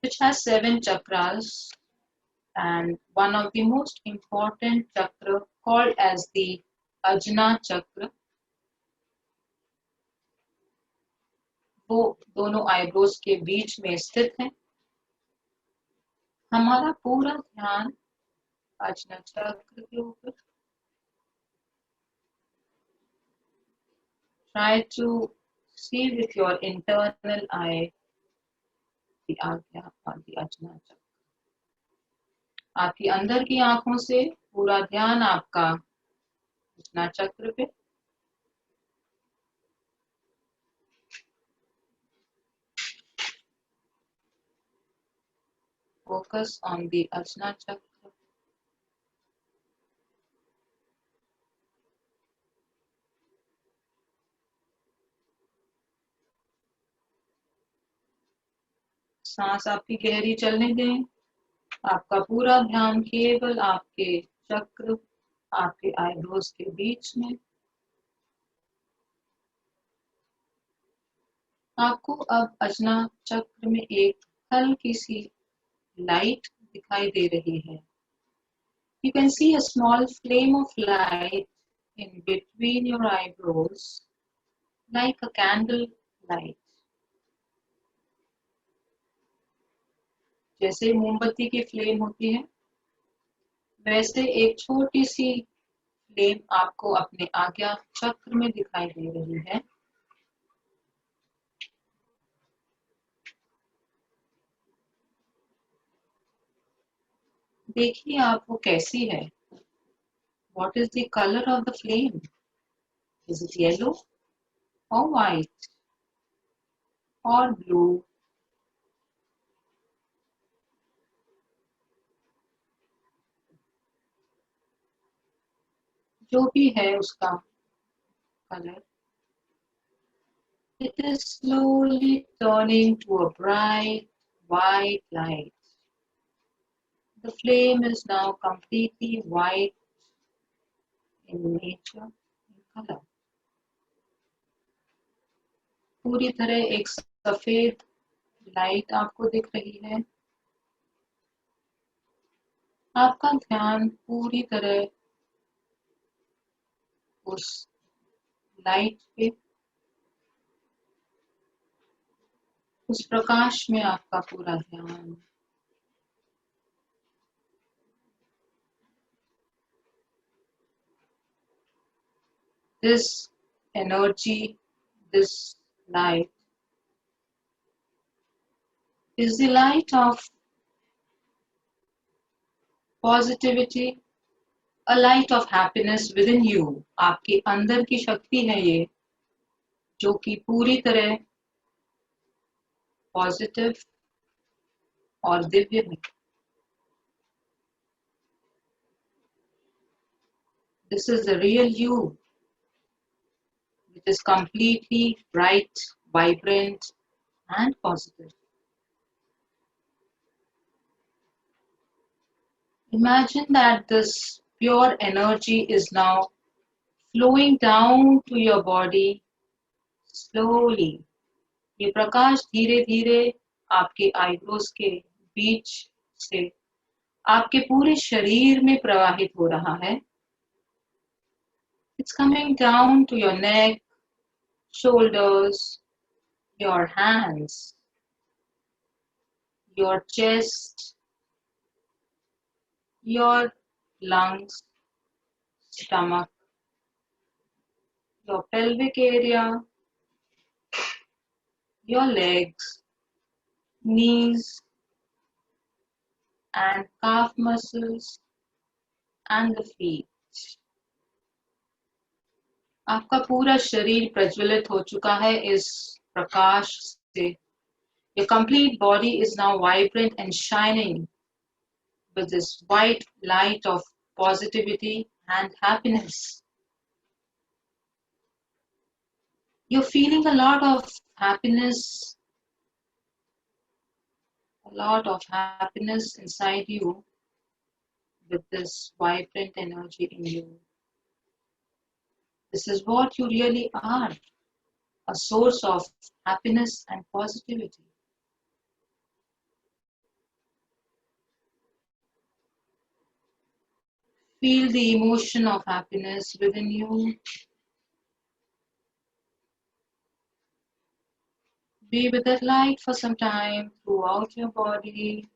which has 7 chakras, and one of the most important chakra called as the Ajna chakra, वो दोनों आईब्रोज के बीच में स्थित है. हमारा पूरा ध्यान आज्ञा चक्र के ऊपर. Try to see with your internal eye the आज्ञा और the Ajna चक्र. आपकी अंदर की आंखों से पूरा ध्यान आपका आज्ञा चक्र पे. Focus on the Ajna chakra. सांस आपकी गहरी चलने दें. आपका पूरा ध्यान केवल आपके चक्र, आपके आईब्रोज के बीच में. आपको अब अजना चक्र में एक हल्की सी लाइट दिखाई दे रही है. You can see a small flame of light in between your eyebrows, like a candle light. जैसे मोमबत्ती की फ्लेम होती है, वैसे एक छोटी सी फ्लेम आपको अपने आज्ञा चक्र में दिखाई दे रही है. देखिए आप वो कैसी है. What is the color of the flame? Is it yellow or white or blue, जो भी है उसका color, it is slowly turning to a bright white light. The flame is now completely white in nature, in color. पूरी तरह एक सफेद light आपको दिख रही है. आपका ध्यान पूरी तरह उस लाइट पे, उस प्रकाश में आपका पूरा ध्यान. This energy, this light is the light of positivity, a light of happiness within you. आपके अंदर की शक्ति है ये, जो कि पूरी तरह पॉजिटिव और दिव्य है. This is the real you, which is completely bright, vibrant, and positive. Imagine that this pure energy is now flowing down to your body slowly. ये प्रकाश धीरे धीरे आपके आईब्रोज के बीच से आपके पूरे शरीर में प्रवाहित हो रहा है. It's coming down to your neck, shoulders, your hands, your chest, your lungs, stomach, your pelvic area, your legs, knees, and calf muscles, and the feet. आपका पूरा शरीर प्रज्वलित हो चुका है इस प्रकाश से. Your complete body is now vibrant and shining with this white light of positivity and happiness. You're feeling a lot of happiness inside you with this vibrant energy in you. This is what you really are, a source of happiness and positivity. Feel the emotion of happiness within you. Be with that light for some time throughout your body.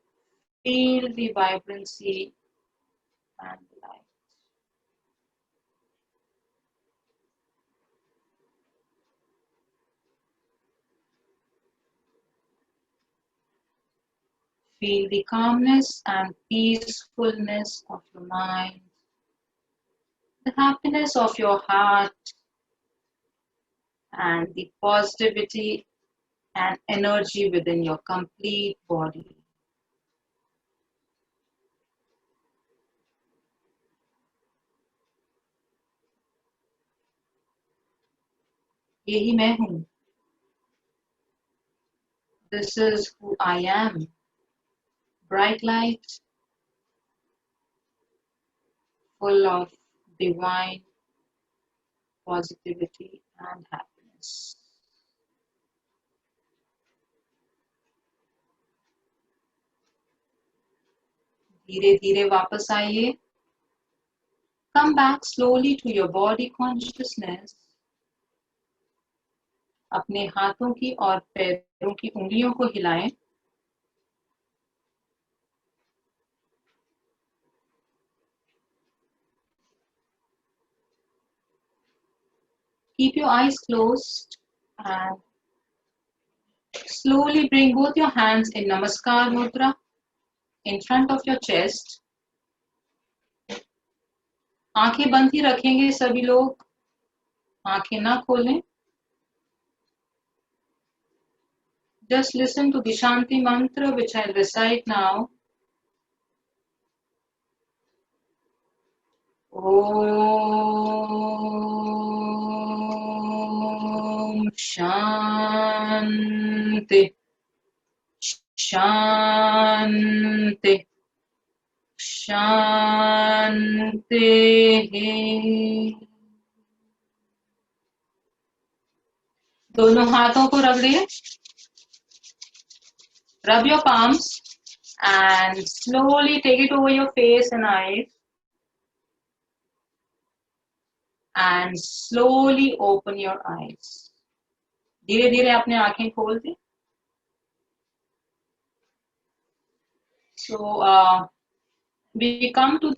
Feel the vibrancy and the light. Feel the calmness and peacefulness of your mind, the happiness of your heart, and the positivity and energy within your complete body. यही मैं हूँ. This is who I am. Bright light, full of divine positivity and happiness. धीरे धीरे वापस आइए. Come back slowly to your body consciousness. अपने हाथों की और पैरों की उंगलियों को हिलाएं. Keep your eyes closed and slowly bring both your hands in Namaskar Mudra in front of your chest. आंखें बंद ही रखेंगे सभी लोग, आंखें ना खोलें. Just listen to the Shanti mantra which I'll recite now. Om Shanti Shanti Shanti. दोनों हाथों को रगड़िए. Rub your palms and slowly take it over your face and eyes. And slowly open your eyes. धीरे धीरे अपने आंखें खोल दें. So we come to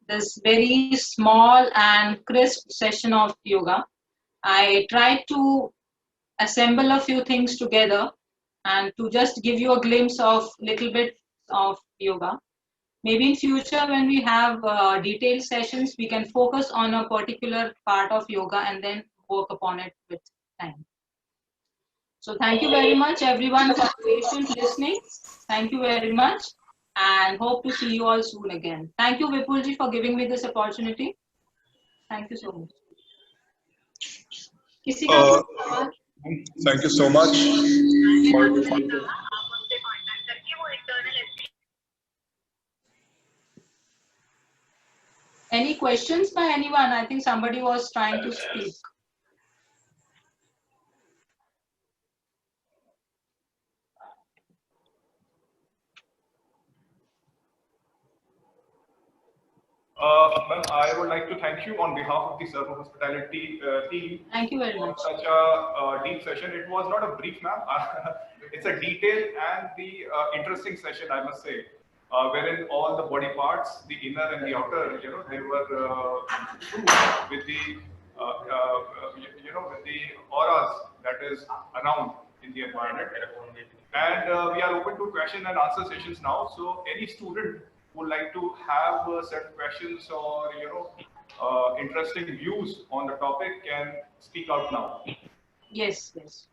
this very small and crisp session of yoga. I tried to assemble a few things together and to just give you a glimpse of little bit of yoga. Maybe in future when we have detailed sessions, we can focus on a particular part of yoga and then work upon it with time. So thank you very much everyone for patient listening. Thank you very much and hope to see you all soon again. Thank you Vipulji for giving me this opportunity. Thank you so much. Thank you so much for this. Any questions by anyone? I think somebody was trying to speak. Ma'am, I would like to thank you on behalf of the Servo Hospitality team. Thank you very much. For such a deep session. It was not a brief, ma'am. It's a detailed and the interesting session, I must say, wherein all the body parts, the inner and the outer, they were with the with the auras that is around in the environment. And we are open to question and answer sessions now. So any student would like to have certain questions or interesting views on the topic can speak out now. Yes, yes.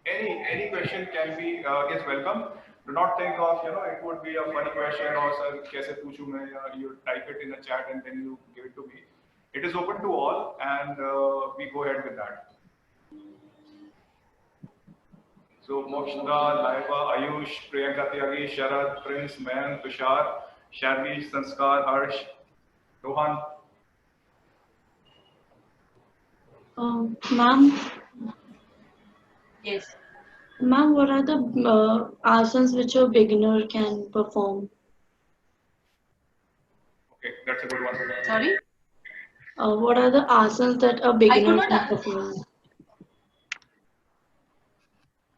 Any question can be is welcome. Do not think of it would be a funny question or sir kaise puchu main, you type it in the chat and then you give it to me. It is open to all and we go ahead with that. So Mokshda, Laiba, Ayush, Priyanka Tyagi, Sharad, Prince, Mayan, Tushar, Sharvi, Sanskar, Harsh, Rohan. Ma'am. Yes. Ma'am, what are the asanas which a beginner can perform? Okay, that's a good one. Sorry? What are the asanas that a beginner can perform?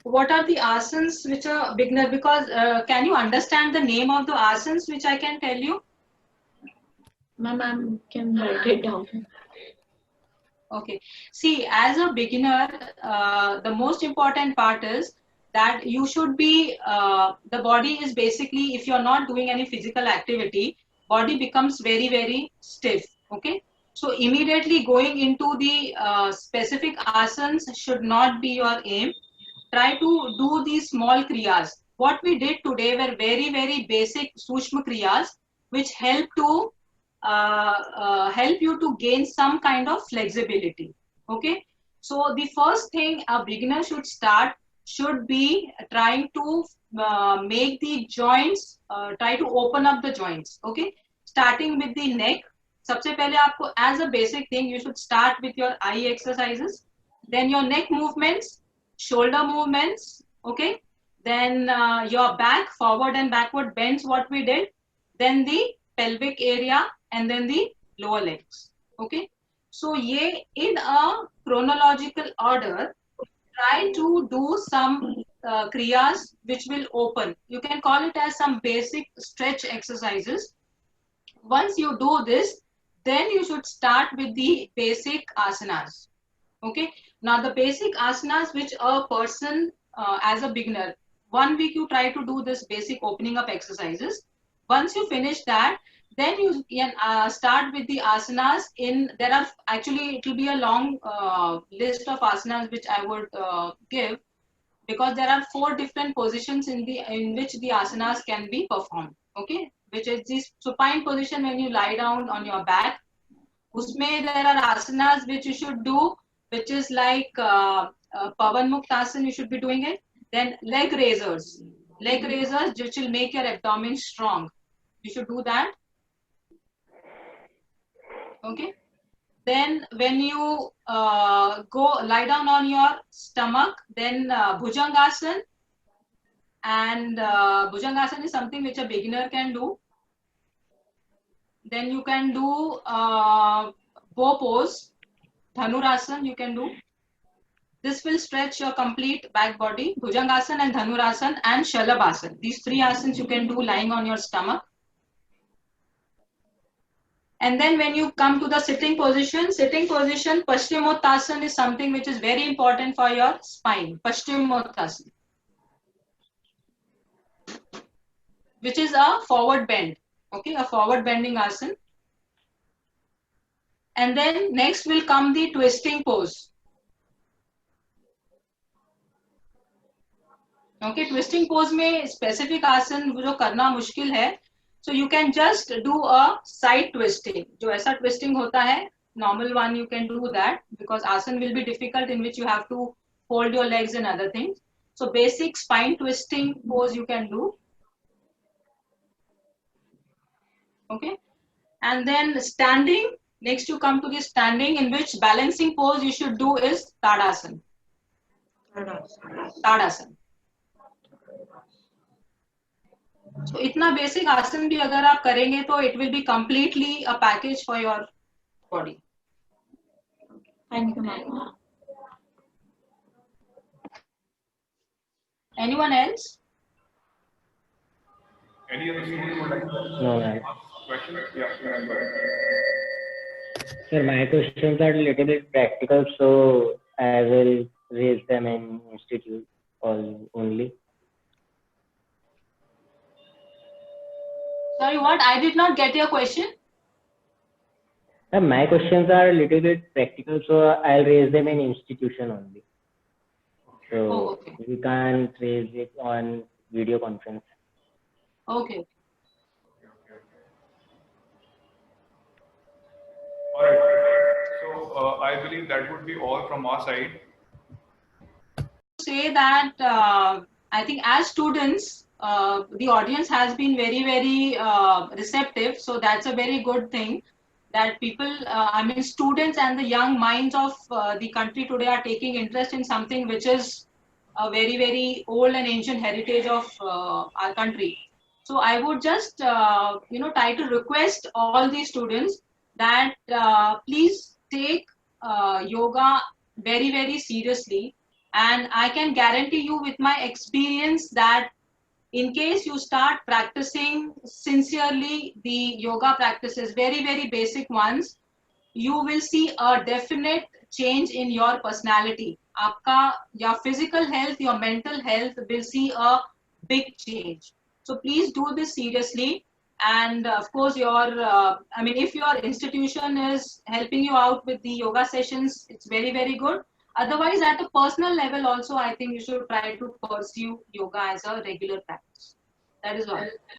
What are the asanas which a beginner, because can you understand the name of the asanas which I can tell you? Ma'am, I can write it down. Okay. See, as a beginner, the most important part is that you should be, the body is basically, if you're not doing any physical activity, body becomes very, very stiff. Okay. So immediately going into the specific asanas should not be your aim. Try to do these small kriyas. What we did today were very, very basic Sushma kriyas, which help to help you to gain some kind of flexibility. Okay. So the first thing a beginner should start should be trying to make the joints, try to open up the joints. Okay. Starting with the neck. Sabse pehle aapko, as a basic thing, you should start with your eye exercises. Then your neck movements, shoulder movements, okay, then your back, forward and backward bends, what we did, then the pelvic area and then the lower legs. Okay, so ye in a chronological order, try to do some kriyas which will open. You can call it as some basic stretch exercises. Once you do this, then you should start with the basic asanas. Okay, now the basic asanas which a person as a beginner, 1 week you try to do this basic opening up exercises. Once you finish that, Then you can start with the asanas. There are actually, it will be a long list of asanas which I would give, because there are 4 different positions in which the asanas can be performed. Okay, which is this supine position when you lie down on your back. Usme there are asanas which you should do, which is like Pavan Muktasan, you should be doing it. Then leg raisers, which will make your abdomen strong. You should do that. Okay. Then when you go lie down on your stomach, then Bhujangasana. And Bhujangasana is something which a beginner can do. Then you can do bow pose, Dhanurasana you can do. This will stretch your complete back body. Bhujangasana and Dhanurasana and Shalabhasana. These 3 asanas you can do lying on your stomach. And then when you come to the sitting position, Paschimottanasana is something which is very important for your spine. Paschimottanasana, which is a forward bend. Okay, a forward bending asana. And then next will come the twisting pose. Okay, twisting pose में specific आसन जो करना मुश्किल है, so you can just do a side twisting. जो ऐसा twisting होता है, normal one you can do that, because asan will be difficult in which you have to hold your legs and other things. So basic spine twisting pose you can do. Okay, and then standing. Next you come to the standing, in which balancing pose you should do is Tadasana. Tadasana. So इतना basic आसन भी अगर आप करेंगे तो it will be completely a package for your body. Thank you, ma'am. Anyone else? Any other student would like to No, ma'am. ask questions? Yeah, go ahead. Sir, my questions are a little bit practical, so I will raise them in institute only. Sorry, what? I did not get your question. My questions are a little bit practical, so I'll raise them in institution only. So okay. we can't raise it on video conference. Okay. All right. So I believe that would be all from our side. Say that I think as students, the audience has been very, very receptive. So that's a very good thing that people, I mean, students and the young minds of the country today are taking interest in something which is a very, very old and ancient heritage of our country. So I would just, try to request all the students that please take yoga very, very seriously. And I can guarantee you with my experience that in case you start practicing sincerely the yoga practices, very, very basic ones, you will see a definite change in your personality. Your physical health, your mental health will see a big change. So please do this seriously. And of course, if your institution is helping you out with the yoga sessions, it's very, very good. Otherwise, at a personal level also, I think you should try to pursue yoga as a regular practice. That is all.